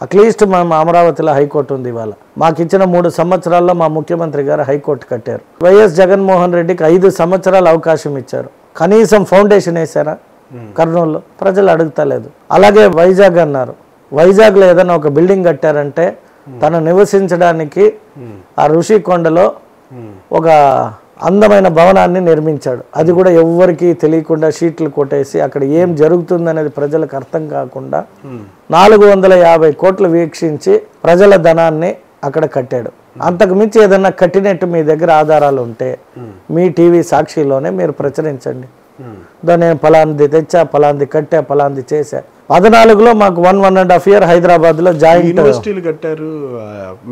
అట్లీస్ట్ మనం అమరావతిలో హైకోర్టు ఉంది. ఇవాళ మాకు ఇచ్చిన 3 సంవత్సరాల్లో మా ముఖ్యమంత్రి గారు హైకోర్టు కట్టారు. వైఎస్ జగన్మోహన్ రెడ్డికి 5 సంవత్సరాలు అవకాశం ఇచ్చారు. కనీసం ఫౌండేషన్ వేసారా కర్నూలులో? ప్రజలు అడుగుతలేదు. అలాగే వైజాగ్ అన్నారు. వైజాగ్లో ఏదైనా ఒక బిల్డింగ్ కట్టారంటే తను నివసించడానికి ఆ ఋషికొండలో ఒక అందమైన భవనాన్ని నిర్మించాడు. అది కూడా ఎవ్వరికి తెలియకుండా షీట్లు కొట్టేసి అక్కడ ఏం జరుగుతుందనేది ప్రజలకు అర్థం కాకుండా 450 కోట్లు వీక్షించి ప్రజల ధనాన్ని అక్కడ కట్టాడు. అంతకు మించి ఏదన్నా కట్టినట్టు మీ దగ్గర ఆధారాలు ఉంటే మీ టీవీ సాక్షిలోనే మీరు ప్రచురించండి. నేను ఫలాంది తెచ్చా, ఫలాంది కట్టా, ఫలాంది చేశా. 14లో మాకు 1.5 year హైదరాబాద్లో జాయింట్ యూనివర్సిటీలు కట్టారు,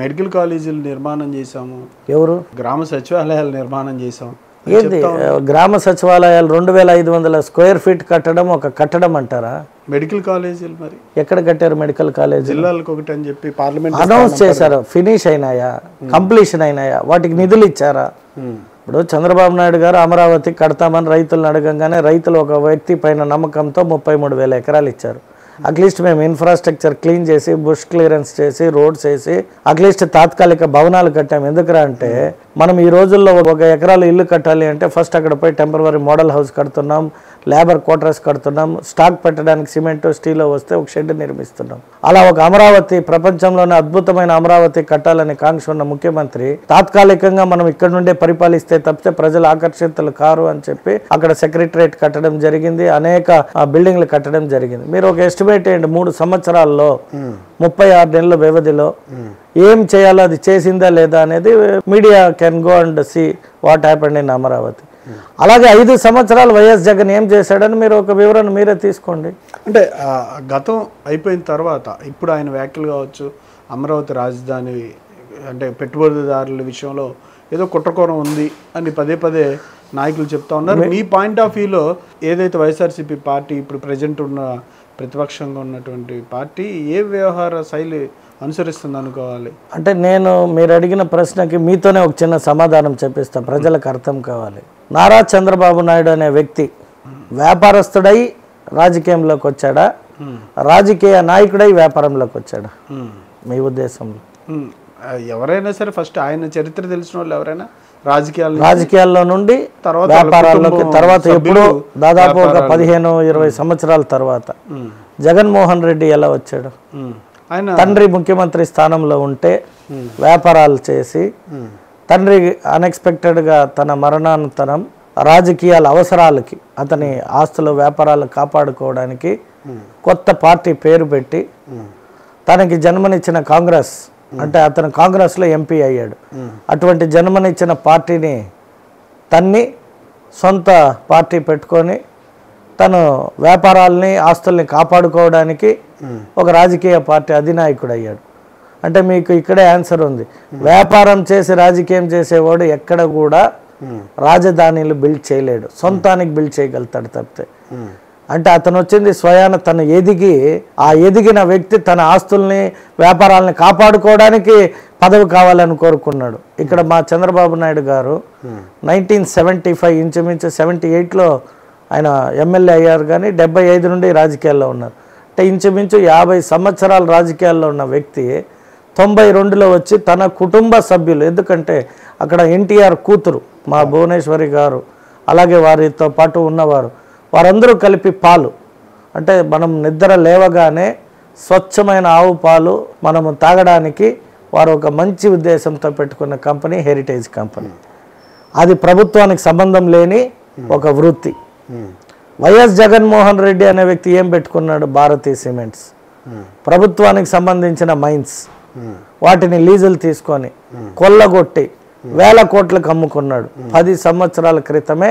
మెడికల్ కాలేజీలు నిర్మాణం చేశాము, ఎవరు గ్రామ సచివాలయాలు నిర్మాణం చేశాం. ఏంది గ్రామ సచివాలయాలు 2500 square feet కట్టడం ఒక కట్టడం అంటారా? మెడికల్ కాలేజీలు మరి ఎక్కడ కట్టారు మెడికల్ కాలేజ్? జిల్లాలకు ఒకటి అని చెప్పి పార్లమెంట్ అనౌన్స్ చేశారు. ఫినిష్ అయినాయా? కంప్లీషన్ అయినాయా? వాటికి నిధులు ఇచ్చారా? ఇప్పుడు చంద్రబాబు నాయుడు గారు అమరావతి కడతామని రైతులను అడగంగానే రైతులు ఒక వ్యక్తి పైన నమ్మకంతో 33,000 ఎకరాలు ఇచ్చారు. అట్లీస్ట్ మేము ఇన్ఫ్రాస్ట్రక్చర్ క్లీన్ చేసి, బుష్ క్లియరెన్స్ చేసి, రోడ్స్ వేసి, అట్లీస్ట్ తాత్కాలిక భవనాలు కట్టాము. ఎందుకురా అంటే మనం ఈ రోజుల్లో 1 ఎకరాలు ఇల్లు కట్టాలి అంటే ఫస్ట్ అక్కడ పోయి టెంపరరీ మోడల్ హౌస్ కడుతున్నాం, లేబర్ క్వార్టర్స్ కడుతున్నాం, స్టాక్ పెట్టడానికి సిమెంట్ స్టీల్ వస్తే ఒక షెడ్ నిర్మిస్తున్నాం. అలా ఒక అమరావతి, ప్రపంచంలోనే అద్భుతమైన అమరావతి కట్టాలని కాంక్ష ఉన్న ముఖ్యమంత్రి తాత్కాలికంగా మనం ఇక్కడ నుండే పరిపాలిస్తే తప్పితే ప్రజలు ఆకర్షితులు కారు అని చెప్పి అక్కడ సెక్రటరేట్ కట్టడం జరిగింది, అనేక బిల్డింగ్లు కట్టడం జరిగింది. మీరు ఒక ఎస్టిమేట్ ఏంటి 3 సంవత్సరాల్లో 36 నెలల వ్యవధిలో ఏం చేయాలో అది చేసిందా లేదా అనేది media can go and see what happened in Amaravati. అలాగే 5 సంవత్సరాలు వైఎస్ జగన్ ఏం చేశాడని మీరు ఒక వివరణ మీరే తీసుకోండి. అంటే గతం అయిపోయిన తర్వాత ఇప్పుడు ఆయన వ్యాఖ్యలు కావచ్చు, అమరావతి రాజధాని అంటే పెట్టుబడిదారుల విషయంలో ఏదో కుట్రకోణం ఉంది అని పదే నాయకులు చెప్తా ఉన్నారు. మీ పాయింట్ ఆఫ్ వ్యూలో ఏదైతే వైఎస్ఆర్సీపీ పార్టీ ఇప్పుడు ప్రజెంట్ ఉన్న ప్రతిపక్షంగా ఉన్నటువంటి పార్టీ ఏ వ్యవహార శైలి అనుసరిస్తుంది అనుకోవాలి? అంటే నేను మీరు అడిగిన ప్రశ్నకి మీతోనే ఒక చిన్న సమాధానం చెప్పిస్తాను, ప్రజలకు అర్థం కావాలి. నారా చంద్రబాబు నాయుడు అనే వ్యక్తి వ్యాపారస్తుడై రాజకీయంలోకి వచ్చాడా, రాజకీయ నాయకుడై వ్యాపారంలోకి వచ్చాడా మీ ఉద్దేశంలో? ఎవరైనా సరే ఫస్ట్ ఆయన చరిత్ర తెలిసిన వాళ్ళు ఎవరైనా రాజకీయాల్లో నుండి వ్యాపారాల్లోకి, తర్వాత ఎప్పుడు దాదాపు ఒక 15-20 సంవత్సరాల తర్వాత జగన్మోహన్ రెడ్డి ఎలా వచ్చాడు? తండ్రి ముఖ్యమంత్రి స్థానంలో ఉంటే వ్యాపారాలు చేసి, తండ్రి అన్ఎక్స్పెక్టెడ్గా తన మరణానంతరం రాజకీయాల అవసరాలకి అతని ఆస్తులు వ్యాపారాలు కాపాడుకోవడానికి కొత్త పార్టీ పేరు పెట్టి తనకి జన్మనిచ్చిన కాంగ్రెస్, అంటే అతను కాంగ్రెస్లో ఎంపీ అయ్యాడు. అటువంటి జన్మనిచ్చిన పార్టీని తన్ని సొంత పార్టీ పెట్టుకొని తను వ్యాపారాలని ఆస్తుల్ని కాపాడుకోవడానికి ఒక రాజకీయ పార్టీ అధినాయకుడు అయ్యాడు. అంటే మీకు ఇక్కడే ఆన్సర్ ఉంది. వ్యాపారం చేసి రాజకీయం చేసేవాడు ఎక్కడ కూడా రాజధానిలు బిల్డ్ చేయలేడు, సొంతానికి బిల్డ్ చేయగలుగుతాడు తప్పితే. అంటే అతను వచ్చింది స్వయాన తను ఎదిగిన వ్యక్తి తన ఆస్తుల్ని వ్యాపారాలని కాపాడుకోవడానికి పదవి కావాలని కోరుకున్నాడు. ఇక్కడ మా చంద్రబాబు నాయుడు గారు 1975 ఇంచుమించు 78లో ఆయన ఎమ్మెల్యే అయ్యారు, కానీ 75 నుండి రాజకీయాల్లో ఉన్నారు. అంటే ఇంచుమించు 50 సంవత్సరాలు రాజకీయాల్లో ఉన్న వ్యక్తి 92లో వచ్చి తన కుటుంబ సభ్యులు, ఎందుకంటే అక్కడ ఎన్టీఆర్ కూతురు మా భువనేశ్వరి గారు, అలాగే వారితో పాటు ఉన్నవారు, వారందరూ కలిపి పాలు, అంటే మనం నిద్ర లేవగానే స్వచ్ఛమైన ఆవు పాలు మనము తాగడానికి వారు ఒక మంచి ఉద్దేశంతో పెట్టుకున్న కంపెనీ హెరిటేజ్ కంపెనీ. అది ప్రభుత్వానికి సంబంధం లేని ఒక వృత్తి. వైఎస్ జగన్మోహన్ రెడ్డి అనే వ్యక్తి ఏం పెట్టుకున్నాడు? భారతీ సిమెంట్స్, ప్రభుత్వానికి సంబంధించిన మైన్స్, వాటిని లీజులు తీసుకొని కొల్లగొట్టి 1000 కోట్లకు అమ్ముకున్నాడు. 10 సంవత్సరాల క్రితమే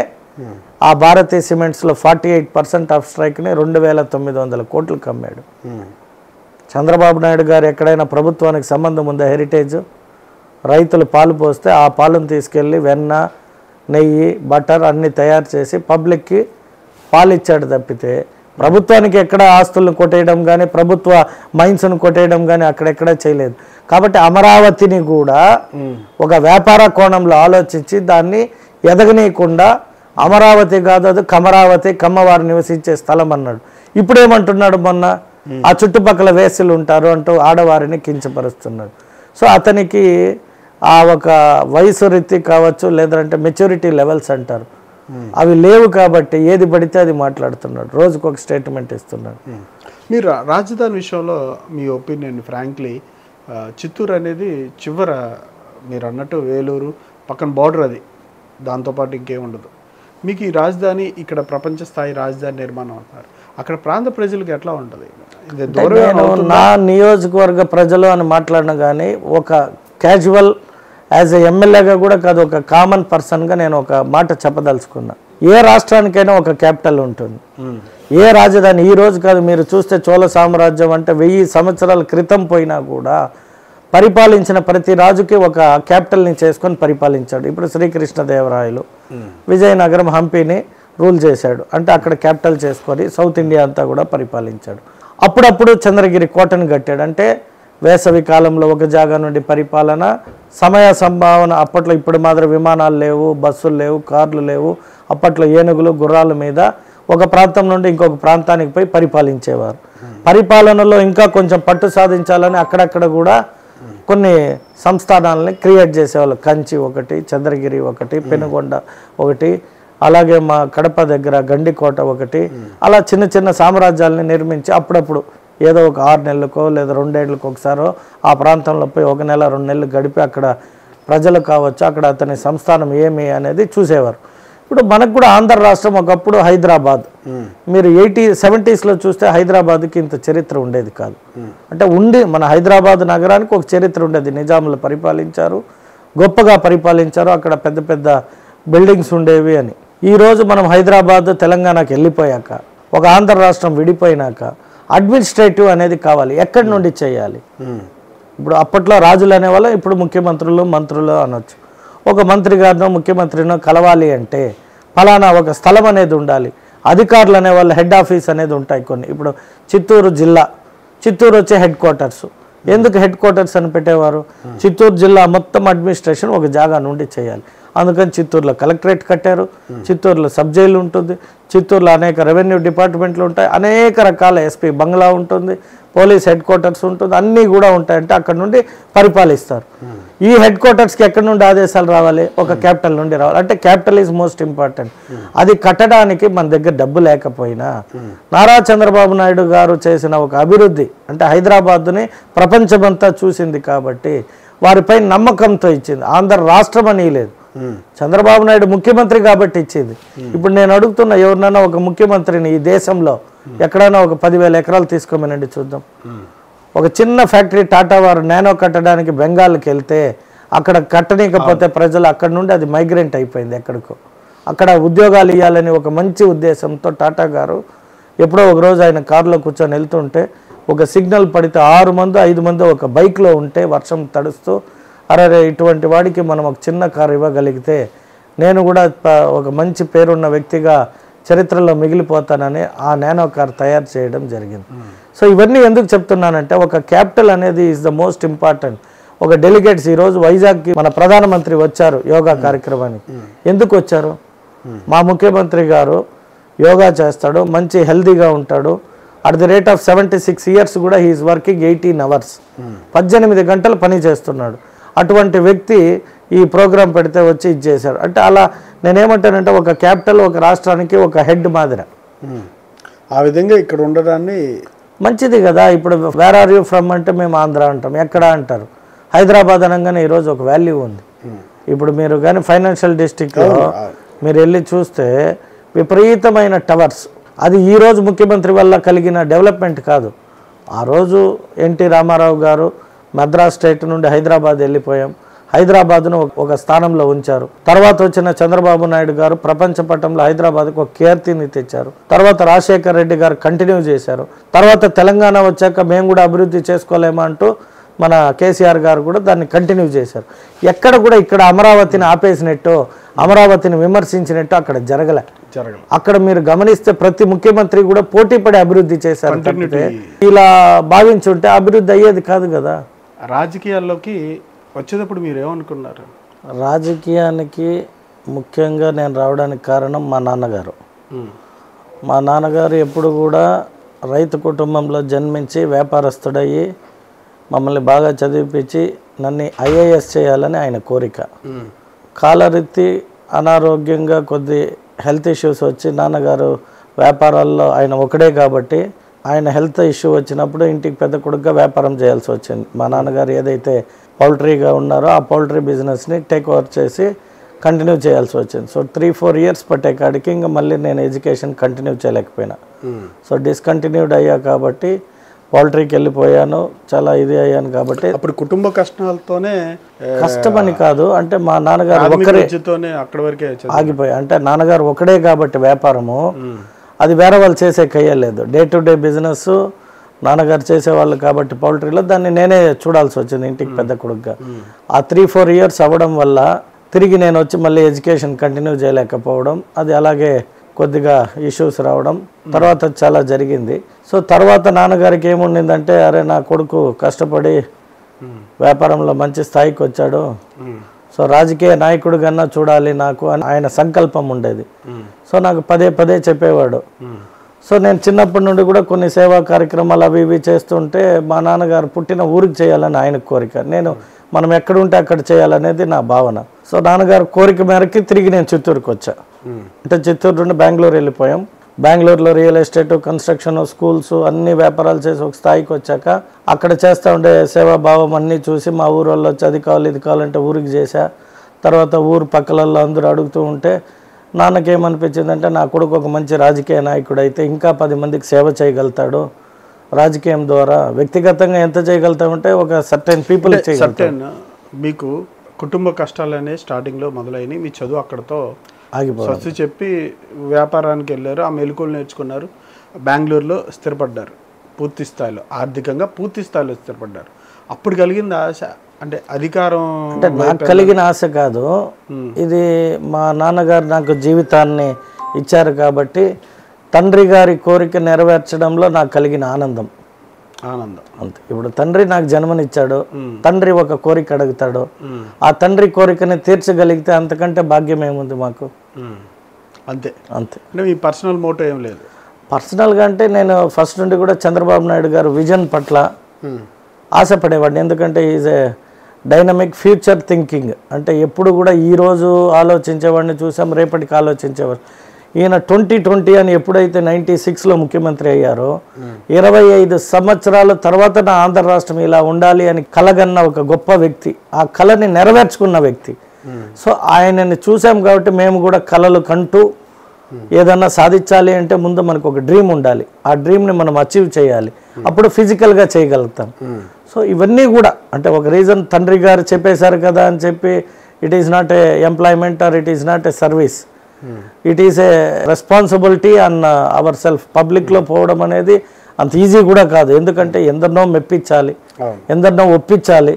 ఆ భారతీ సిమెంట్స్లో 48% ఆఫ్ స్ట్రైక్ని 2,900 కోట్లకు అమ్మాడు. చంద్రబాబు నాయుడు గారు ఎక్కడైనా ప్రభుత్వానికి సంబంధం ఉందా? హెరిటేజ్ రైతులు పాలు పోస్తే ఆ పాలను తీసుకెళ్ళి వెన్న, నెయ్యి, బటర్ అన్నీ తయారు చేసి పబ్లిక్కి పాలు ఇచ్చాడు తప్పితే ప్రభుత్వానికి ఎక్కడ ఆస్తులను కొట్టేయడం కానీ, ప్రభుత్వ మైన్స్ను కొట్టేయడం కానీ అక్కడెక్కడ చేయలేదు. కాబట్టి అమరావతిని కూడా ఒక వ్యాపార కోణంలో ఆలోచించి దాన్ని ఎదగనీయకుండా అమరావతి కాదు అది కమరావతి, కమ్మవారు నివసించే స్థలం అన్నాడు. ఇప్పుడేమంటున్నాడు? మొన్న ఆ చుట్టుపక్కల వేసులు ఉంటారు అంటూ ఆడవారిని కించపరుస్తున్నాడు. సో అతనికి ఆ ఒక వయసు రీతి కావచ్చు, లేదంటే మెచ్యూరిటీ లెవెల్స్ అంటారు, అవి లేవు కాబట్టి ఏది పడితే అది మాట్లాడుతున్నాడు, రోజుకు ఒక స్టేట్మెంట్ ఇస్తున్నాడు. మీరు రాజధాని విషయంలో మీ ఒపీనియన్ ఫ్రాంక్లీ, చిత్తూరు అనేది చివర మీరు అన్నట్టు వేలూరు పక్కన బార్డర్, అది దాంతోపాటు ఇంకేముండదు. మీకు ఈ రాజధాని ఇక్కడ ప్రపంచ స్థాయి రాజధాని నిర్మాణం అంటారు, అక్కడ ప్రాంత ప్రజలకు ఎట్లా ఉంటుంది? నా నియోజకవర్గ ప్రజలు అని మాట్లాడిన కానీ ఒక క్యాజువల్ యాజ్ ఎ ఎమ్మెల్యేగా కూడా కాదు, ఒక కామన్ పర్సన్గా నేను ఒక మాట చెప్పదలుచుకున్నా. ఏ రాష్ట్రానికైనా ఒక క్యాపిటల్ ఉంటుంది, ఏ రాజధాని. ఈ రోజు కాదు, మీరు చూస్తే చోళ సామ్రాజ్యం అంటే 1000 సంవత్సరాల క్రితం పోయినా కూడా పరిపాలించిన ప్రతి రాజుకి ఒక క్యాపిటల్ని చేసుకొని పరిపాలించాడు. ఇప్పుడు శ్రీకృష్ణదేవరాయలు విజయనగరం హంపీని రూల్ చేశాడు, అంటే అక్కడ క్యాపిటల్ చేసుకొని సౌత్ ఇండియా అంతా కూడా పరిపాలించాడు. అప్పుడప్పుడు చంద్రగిరి కోటను కట్టాడు, అంటే వేసవి కాలంలో ఒక జాగా నుండి పరిపాలన, సమయ సంభావన. అప్పట్లో ఇప్పుడు మాదిరి విమానాలు లేవు, బస్సులు లేవు, కార్లు లేవు. అప్పట్లో ఏనుగులు గుర్రాల మీద ఒక ప్రాంతం నుండి ఇంకొక ప్రాంతానికి పోయి పరిపాలించేవారు. పరిపాలనలో ఇంకా కొంచెం పట్టు సాధించాలని అక్కడక్కడ కూడా కొన్ని సంస్థానాలని క్రియేట్ చేసేవాళ్ళు. కంచి ఒకటి, చంద్రగిరి ఒకటి, పెనుగొండ ఒకటి, అలాగే మా కడప దగ్గర గండికోట ఒకటి, అలా చిన్న చిన్న సామ్రాజ్యాలని నిర్మించి అప్పుడప్పుడు ఏదో ఒక 6 నెలలకో లేదా 2 ఏళ్ళకో ఒకసారో ఆ ప్రాంతంలో పోయి 1 నెల 2 నెలలు గడిపి అక్కడ ప్రజలు కావచ్చు, అక్కడ అతని సంస్థానం ఏమి అనేది చూసేవారు. ఇప్పుడు మనకు కూడా ఆంధ్ర రాష్ట్రం ఒకప్పుడు హైదరాబాద్, మీరు 70s చూస్తే హైదరాబాద్కి ఇంత చరిత్ర ఉండేది కాదు. అంటే మన హైదరాబాద్ నగరానికి ఒక చరిత్ర ఉండేది. నిజాములు పరిపాలించారు, గొప్పగా పరిపాలించారు, అక్కడ పెద్ద పెద్ద బిల్డింగ్స్ ఉండేవి అని. ఈరోజు మనం హైదరాబాద్ తెలంగాణకి వెళ్ళిపోయాక, ఒక ఆంధ్ర రాష్ట్రం విడిపోయినాక అడ్మినిస్ట్రేటివ్ అనేది కావాలి. ఎక్కడి నుండి చేయాలి? ఇప్పుడు అప్పట్లో రాజులు అనేవాళ్ళు, ఇప్పుడు ముఖ్యమంత్రులు మంత్రులు అనొచ్చు. ఒక మంత్రి గారినో ముఖ్యమంత్రినో కలవాలి అంటే ఫలానా ఒక స్థలం అనేది ఉండాలి. అధికారులు అనేవాళ్ళు హెడ్ ఆఫీస్ అనేది ఉంటాయి కొన్ని. ఇప్పుడు చిత్తూరు జిల్లా, చిత్తూరు వచ్చే హెడ్ క్వార్టర్స్. ఎందుకు హెడ్ క్వార్టర్స్ అని పెట్టేవారు? చిత్తూరు జిల్లా మొత్తం అడ్మినిస్ట్రేషన్ ఒక జాగా నుండి చేయాలి. అందుకని చిత్తూరులో కలెక్టరేట్ కట్టారు, చిత్తూరులో సబ్ జైలు ఉంటుంది, చిత్తూరులో అనేక రెవెన్యూ డిపార్ట్మెంట్లు ఉంటాయి, అనేక రకాల ఎస్పీ బంగ్లా ఉంటుంది, పోలీస్ హెడ్ క్వార్టర్స్ ఉంటుంది, అన్నీ కూడా ఉంటాయంటే అక్కడ నుండి పరిపాలిస్తారు. ఈ హెడ్ క్వార్టర్స్కి ఎక్కడి నుండి ఆదేశాలు రావాలి? ఒక క్యాపిటల్ నుండి రావాలి. అంటే క్యాపిటల్ ఈజ్ మోస్ట్ ఇంపార్టెంట్. అది కట్టడానికి మన దగ్గర డబ్బు లేకపోయినా నారా చంద్రబాబు నాయుడు గారు చేసిన ఒక అభివృద్ధి, అంటే హైదరాబాద్ని ప్రపంచమంతా చూసింది కాబట్టి వారిపై నమ్మకంతో ఇచ్చింది. ఆంధ్ర రాష్ట్రం అని లేదు, చంద్రబాబు నాయుడు ముఖ్యమంత్రి కాబట్టి ఇచ్చింది. ఇప్పుడు నేను అడుగుతున్న ఎవరినైనా ఒక ముఖ్యమంత్రిని ఈ దేశంలో ఎక్కడైనా ఒక 10,000 ఎకరాలు తీసుకోమనండి చూద్దాం. ఒక చిన్న ఫ్యాక్టరీ టాటా వారు నానో కట్టడానికి బెంగాల్కి వెళ్తే అక్కడ కట్టనీకపోతే ప్రజలు అక్కడ నుండి అది మైగ్రెంట్ అయిపోయింది ఎక్కడికో. అక్కడ ఉద్యోగాలు ఇవ్వాలని ఒక మంచి ఉద్దేశంతో టాటా గారు ఎప్పుడో ఒక రోజు ఆయన కారులో కూర్చొని వెళ్తుంటే ఒక సిగ్నల్ పడితే 6 మంది 5 మంది ఒక బైక్లో ఉంటే వర్షం తడుస్తూ, అరే ఇటువంటి వాడికి మనం ఒక చిన్న కారు ఇవ్వగలిగితే నేను కూడా ఒక మంచి పేరున్న వ్యక్తిగా చరిత్రలో మిగిలిపోతానని ఆ నానో కార్ తయారు చేయడం జరిగింది. సో ఇవన్నీ ఎందుకు చెప్తున్నానంటే ఒక క్యాపిటల్ అనేది ఈజ్ ద మోస్ట్ ఇంపార్టెంట్. ఒక డెలిగేట్స్ ఈరోజు వైజాగ్కి మన ప్రధానమంత్రి వచ్చారు యోగా కార్యక్రమానికి. ఎందుకు వచ్చారు? మా ముఖ్యమంత్రి గారు యోగా చేస్తాడు, మంచి హెల్తీగా ఉంటాడు. At the rate of 76 years కూడా హీఈస్ వర్కింగ్ 18 hours, 18 గంటలు పని చేస్తున్నాడు. అటువంటి వ్యక్తి ఈ ప్రోగ్రాం పెడితే వచ్చి ఇది చేశాడు. అంటే అలా నేనేమంటానంటే ఒక క్యాపిటల్ ఒక రాష్ట్రానికి ఒక హెడ్ మాదిరి. ఆ విధంగా ఇక్కడ ఉండడాన్ని మంచిది కదా. ఇప్పుడు వేర్ ఆర్ యూ ఫ్రమ్ అంటే మేము ఆంధ్ర అంటాం, ఎక్కడ అంటారు. హైదరాబాద్ అనగానే ఈరోజు ఒక వాల్యూ ఉంది. ఇప్పుడు మీరు కానీ ఫైనాన్షియల్ డిస్ట్రిక్ట్లో మీరు వెళ్ళి చూస్తే విపరీతమైన టవర్స్. అది ఈరోజు ముఖ్యమంత్రి వల్ల కలిగిన డెవలప్మెంట్ కాదు. ఆ రోజు ఎన్టీ రామారావు గారు మద్రాస్ స్టేట్ నుండి హైదరాబాద్ వెళ్ళిపోయాం, హైదరాబాద్ను ఒక స్థానంలో ఉంచారు. తర్వాత వచ్చిన చంద్రబాబు నాయుడు గారు ప్రపంచ పటంలో హైదరాబాద్కు ఒక కీర్తిని తెచ్చారు. తర్వాత రాజశేఖర రెడ్డి గారు కంటిన్యూ చేశారు. తర్వాత తెలంగాణ వచ్చాక మేము కూడా అభివృద్ధి చేసుకోలేమా అంటూ మన కేసీఆర్ గారు కూడా దాన్ని కంటిన్యూ చేశారు. ఎక్కడ కూడా ఇక్కడ అమరావతిని ఆపేసినట్టు, అమరావతిని విమర్శించినట్టు అక్కడ జరగలే. అక్కడ మీరు గమనిస్తే ప్రతి ముఖ్యమంత్రి కూడా పోటీపడి అభివృద్ధి చేశారు. ఇలా భావించుంటే అభివృద్ధి అయ్యేది కాదు కదా. రాజకీయాల్లోకి వచ్చేటప్పుడు మీరు ఏమనుకున్నారు? రాజకీయానికి ముఖ్యంగా నేను రావడానికి కారణం మా నాన్నగారు. మా నాన్నగారు ఎప్పుడు కూడా రైతు కుటుంబంలో జన్మించి వ్యాపారస్తుడయ్యి మమ్మల్ని బాగా చదివిపించి నన్ను ఐఏఎస్ చేయాలని ఆయన కోరిక. కాలరీతి అనారోగ్యంగా కొద్ది హెల్త్ ఇష్యూస్ వచ్చి నాన్నగారు వ్యాపారాల్లో ఆయన ఒకడే కాబట్టి ఆయన హెల్త్ ఇష్యూ వచ్చినప్పుడు ఇంటికి పెద్ద కొడుకుగా వ్యాపారం చేయాల్సి వచ్చింది. మా నాన్నగారు ఏదైతే పౌల్ట్రీగా ఉన్నారో ఆ పౌల్ట్రీ బిజినెస్ని టేక్ ఓవర్ చేసి కంటిన్యూ చేయాల్సి వచ్చింది. సో 3-4 years పట్టే కాడికి ఇంకా మళ్ళీ నేను ఎడ్యుకేషన్ కంటిన్యూ చేయలేకపోయినా. సో డిస్కంటిన్యూడ్ అయ్యా కాబట్టి పౌల్ట్రీకి వెళ్ళిపోయాను, చాలా ఇది అయ్యాను. కాబట్టి అప్పుడు కుటుంబ కష్టాలతోనే కష్టమని కాదు, అంటే మా నాన్నగారు ఒకరే అక్కడి వరకే ఆగిపోయా. అంటే నాన్నగారు ఒకడే కాబట్టి వ్యాపారము అది వేరే వాళ్ళు చేసే కయ్యలేదు. డే టు డే బిజినెస్ నాన్నగారు చేసేవాళ్ళు కాబట్టి పౌల్ట్రీలో దాన్ని నేనే చూడాల్సి వచ్చింది ఇంటికి పెద్ద కొడుకుగా. ఆ 3-4 ఇయర్స్ అవ్వడం వల్ల తిరిగి నేను వచ్చి మళ్ళీ ఎడ్యుకేషన్ కంటిన్యూ చేయలేకపోవడం, అది అలాగే కొద్దిగా ఇష్యూస్ రావడం, తర్వాత చాలా జరిగింది. సో తర్వాత నాన్నగారికి ఏముండిందంటే, అరే నా కొడుకు కష్టపడి వ్యాపారంలో మంచి స్థాయికి వచ్చాడు, సో రాజకీయ నాయకుడు కన్నా చూడాలి నాకు అని ఆయన సంకల్పం ఉండేది. సో నాకు పదే పదే చెప్పేవాడు. సో నేను చిన్నప్పటి నుండి కూడా కొన్ని సేవా కార్యక్రమాలు అవి ఇవి చేస్తుంటే మా నాన్నగారు పుట్టిన ఊరికి చేయాలని ఆయన కోరిక, నేను మనం ఎక్కడుంటే అక్కడ చేయాలనేది నా భావన. సో నాన్నగారు కోరిక మేరకి తిరిగి నేను చిత్తూరుకి వచ్చా. అంటే చిత్తూరు నుండి బెంగళూరు వెళ్ళిపోయాం. బెంగళూరులో రియల్ ఎస్టేట్, కన్స్ట్రక్షన్, స్కూల్స్ అన్ని వ్యాపారాలు చేసి ఒక స్థాయికి వచ్చాక అక్కడ చేస్తూ ఉండే సేవాభావం అన్నీ చూసి మా ఊరు వాళ్ళు వచ్చి అది కావాలి ఇది కావాలంటే ఊరికి చేశా. తర్వాత ఊరు పక్కలలో అందరూ అడుగుతూ ఉంటే నాన్నకేమనిపించిందంటే, నా కొడుకు ఒక మంచి రాజకీయ నాయకుడు అయితే ఇంకా 10 మందికి సేవ చేయగలుగుతాడు, రాజకీయం ద్వారా వ్యక్తిగతంగా ఎంత చేయగలుగుతామంటే ఒక సర్టెన్ పీపుల్ సర్టెన్. మీకు కుటుంబ కష్టాలు అనేవి స్టార్టింగ్లో మొదలైనవి, మీ చదువు అక్కడతో ఆగిపోయి చెప్పి వ్యాపారానికి వెళ్ళారు, ఆ మెలకువలు నేర్చుకున్నారు, బెంగళూరులో స్థిరపడ్డారు, పూర్తి స్థాయిలో ఆర్థికంగా పూర్తి స్థాయిలో స్థిరపడ్డారు. అప్పుడు కలిగింది ఆశ, అంటే అధికారం అంటే నాకు కలిగిన ఆశ కాదు, ఇది మా నాన్నగారు నాకు జీవితాన్ని ఇచ్చారు కాబట్టి తండ్రి గారి కోరిక నెరవేర్చడంలో నాకు కలిగిన ఆనందం అంతే. ఇప్పుడు తండ్రి నాకు జన్మనిచ్చాడు, తండ్రి ఒక కోరిక అడుగుతాడు, ఆ తండ్రి కోరికని తీర్చగలిగితే అంతకంటే భాగ్యం ఏముంది మాకు. అంతే అంతే. అంటే మీ పర్సనల్ మోటో ఏం లేదు? పర్సనల్గా అంటే నేను ఫస్ట్ నుండి కూడా చంద్రబాబు నాయుడు గారు విజన్ పట్ల ఆశపడేవాడిని. ఎందుకంటే is a dynamic future thinking, అంటే ఎప్పుడు కూడా ఈరోజు ఆలోచించేవాడిని చూసాం, రేపటికి ఆలోచించేవాడు. ఈయన 2020 అని ఎప్పుడైతే 96లో ముఖ్యమంత్రి అయ్యారో 25 సంవత్సరాల తర్వాత నా ఆంధ్ర రాష్ట్రం ఇలా ఉండాలి అని కలగన్న ఒక గొప్ప వ్యక్తి, ఆ కళని నెరవేర్చుకున్న వ్యక్తి. సో ఆయనని చూసాం కాబట్టి మేము కూడా కళలు కంటూ ఏదన్నా సాధించాలి అంటే ముందు మనకు ఒక డ్రీమ్ ఉండాలి, ఆ డ్రీమ్ని మనం అచీవ్ చేయాలి, అప్పుడు ఫిజికల్గా చేయగలుగుతాం. సో ఇవన్నీ కూడా అంటే ఒక రీజన్ తండ్రి గారు చెప్పేశారు కదా అని చెప్పి it is not a employment or it is not a service, it is a responsibility an our self. పబ్లిక్లో పోవడం అనేది అంత ఈజీ కూడా కాదు, ఎందుకంటే ఎందరినో మెప్పించాలి, ఎందరినో ఒప్పించాలి,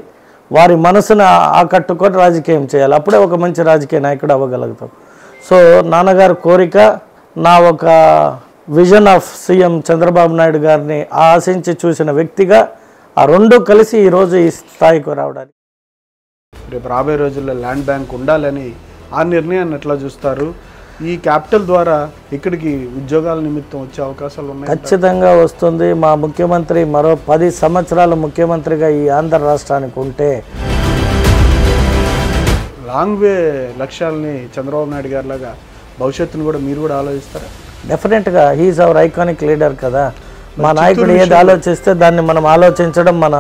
వారి మనసును ఆకట్టుకొని రాజకీయం చేయాలి, అప్పుడే ఒక మంచి రాజకీయ నాయకుడు అవ్వగలుగుతాం. సో నాన్నగారి కోరిక, నా ఒక vision of CM Chandrababu Naidu గారిని ఆశించి చూసిన వ్యక్తిగా ఆ రెండు కలిసి ఈరోజు ఈ స్థాయికి రావడానికి. రేపు రాబోయే రోజుల్లో ల్యాండ్ బ్యాంక్ ఉండాలని ఆ నిర్ణయాన్ని ఎట్లా చూస్తారు? ఈ క్యాపిటల్ ద్వారా ఇక్కడికి ఉద్యోగాల నిమిత్తం వచ్చే అవకాశాలు ఉన్నాయి? ఖచ్చితంగా వస్తుంది. మా ముఖ్యమంత్రి మరో 10 సంవత్సరాల ముఖ్యమంత్రిగా ఈ ఆంధ్ర రాష్ట్రానికి ఉంటే లాంగ్ వే లక్ష్యాలని చంద్రబాబు నాయుడు గారి లాగా భవిష్యత్తును కూడా మీరు కూడా ఆలోచిస్తారా? డెఫినెట్గా హీఈస్ అవర్ ఐకానిక్ లీడర్ కదా. మా నాయకుడు ఏది ఆలోచిస్తే దాన్ని మనం ఆలోచించడం మన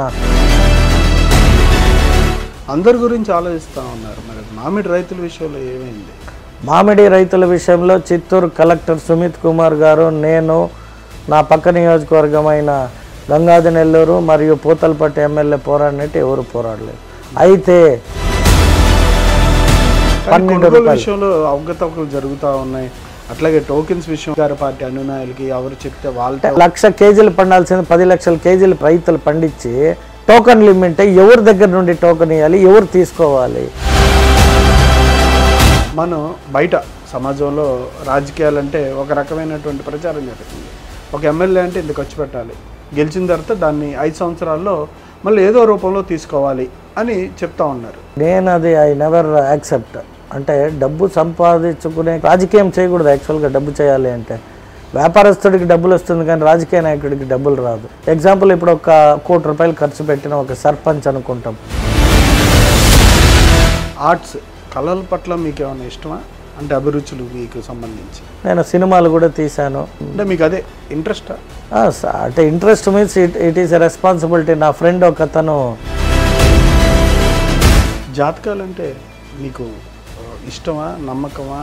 అందరి గురించి ఆలోచిస్తూ ఉన్నారు. మరి మామిడి రైతుల విషయంలో ఏమైంది? మామిడి రైతుల విషయంలో చిత్తూరు కలెక్టర్ సుమిత్ కుమార్ గారు, నేను, నా పక్క నియోజకవర్గమైన గంగాధి నెల్లూరు మరియు పూతలపట్టు ఎమ్మెల్యే పోరాడినట్టు ఎవరు పోరాడలేదు. అయితే 12 విషయంలో అవకతవకలు జరుగుతూ ఉన్నాయి. అట్లాగే టోకెన్స్ విషయం గారి పార్టీ అనునాయులకి ఎవరు చెప్తే వాళ్ళు 1,00,000 కేజీలు పండాల్సింది 10 లక్షల కేజీలు రైతులు పండించి టోకన్ లిమిట్ ఎవరి దగ్గర నుండి టోకన్ ఇవ్వాలి, ఎవరు తీసుకోవాలి? మనం బయట సమాజంలో రాజకీయాలంటే ఒక రకమైనటువంటి ప్రచారం జరుగుతుంది. ఒక ఎమ్మెల్యే అంటే ఇంత ఖర్చు పెట్టాలి, గెలిచిన తర్వాత దాన్ని 5 సంవత్సరాల్లో మళ్ళీ ఏదో రూపంలో తీసుకోవాలి అని చెప్తా ఉన్నారు. నేను అది ఐ నెవర్ యాక్సెప్ట్. అంటే డబ్బు సంపాదించుకునే రాజకీయం చేయకూడదు. యాక్చువల్గా డబ్బు చేయాలి అంటే వ్యాపారస్తుడికి డబ్బులు వస్తుంది కానీ రాజకీయ నాయకుడికి డబ్బులు రాదు. ఎగ్జాంపుల్, ఇప్పుడు ఒక 1 కోటి రూపాయలు ఖర్చు పెట్టిన ఒక సర్పంచ్ అనుకుంటాం. ఆర్ట్స్ కళల పట్ల మీకు ఏమైనా ఇష్టమా? అంటే అభిరుచులు మీకు సంబంధించి? నేను సినిమాలు కూడా తీశాను. అంటే మీకు అదే ఇంట్రెస్టా? అంటే interest means it is a responsibility. నా ఫ్రెండ్ ఒక అతను జాతకాలు అంటే మీకు ఇష్టమా, నమ్మకమా,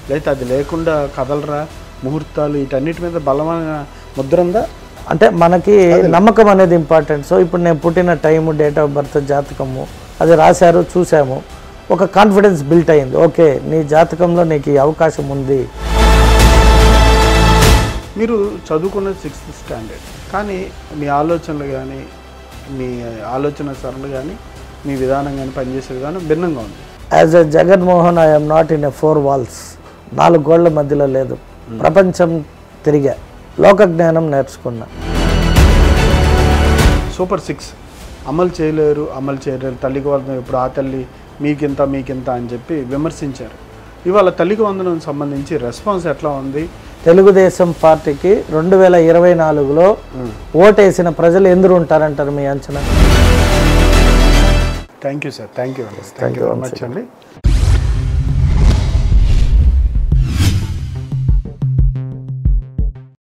లేకపోతే అది లేకుండా కదలరా, ముహూర్తాలు వీటన్నిటి మీద బలమైన ముద్ర ఉందా? అంటే మనకి నమ్మకం అనేది ఇంపార్టెంట్. సో ఇప్పుడు నేను పుట్టిన టైము, డేట్ ఆఫ్ బర్త్, జాతకము అది రాశారు, చూసాము, ఒక కాన్ఫిడెన్స్ బిల్ట్ అయింది. ఓకే, నీ జాతకంలో నీకు ఈ అవకాశం ఉంది. మీరు చదువుకున్న 6th స్టాండర్డ్, కానీ మీ ఆలోచనలు కానీ మీ ఆలోచన సరళి కానీ మీ విధానం కానీ పనిచేసే విధానం భిన్నంగా ఉంది. As a Jaganmohan I'm not in a 4 walls, 4 Golla మధ్యలో లేదు. ప్రపంచం తిరిగా, లోక జ్ఞానం నేర్చుకున్నా. సూపర్ 6 అమలు చేయలేరు తల్లికి వందనం ఇప్పుడు ఆ తల్లి మీకింత అని చెప్పి విమర్శించారు. ఇవాళ తల్లికి వందనం సంబంధించి రెస్పాన్స్ ఎట్లా ఉంది? తెలుగుదేశం పార్టీకి 2024లో ఓటేసిన ప్రజలు ఎందుకు ఉంటారంటారు మీ అంచనా? Thank you sir, thank you very much అండి.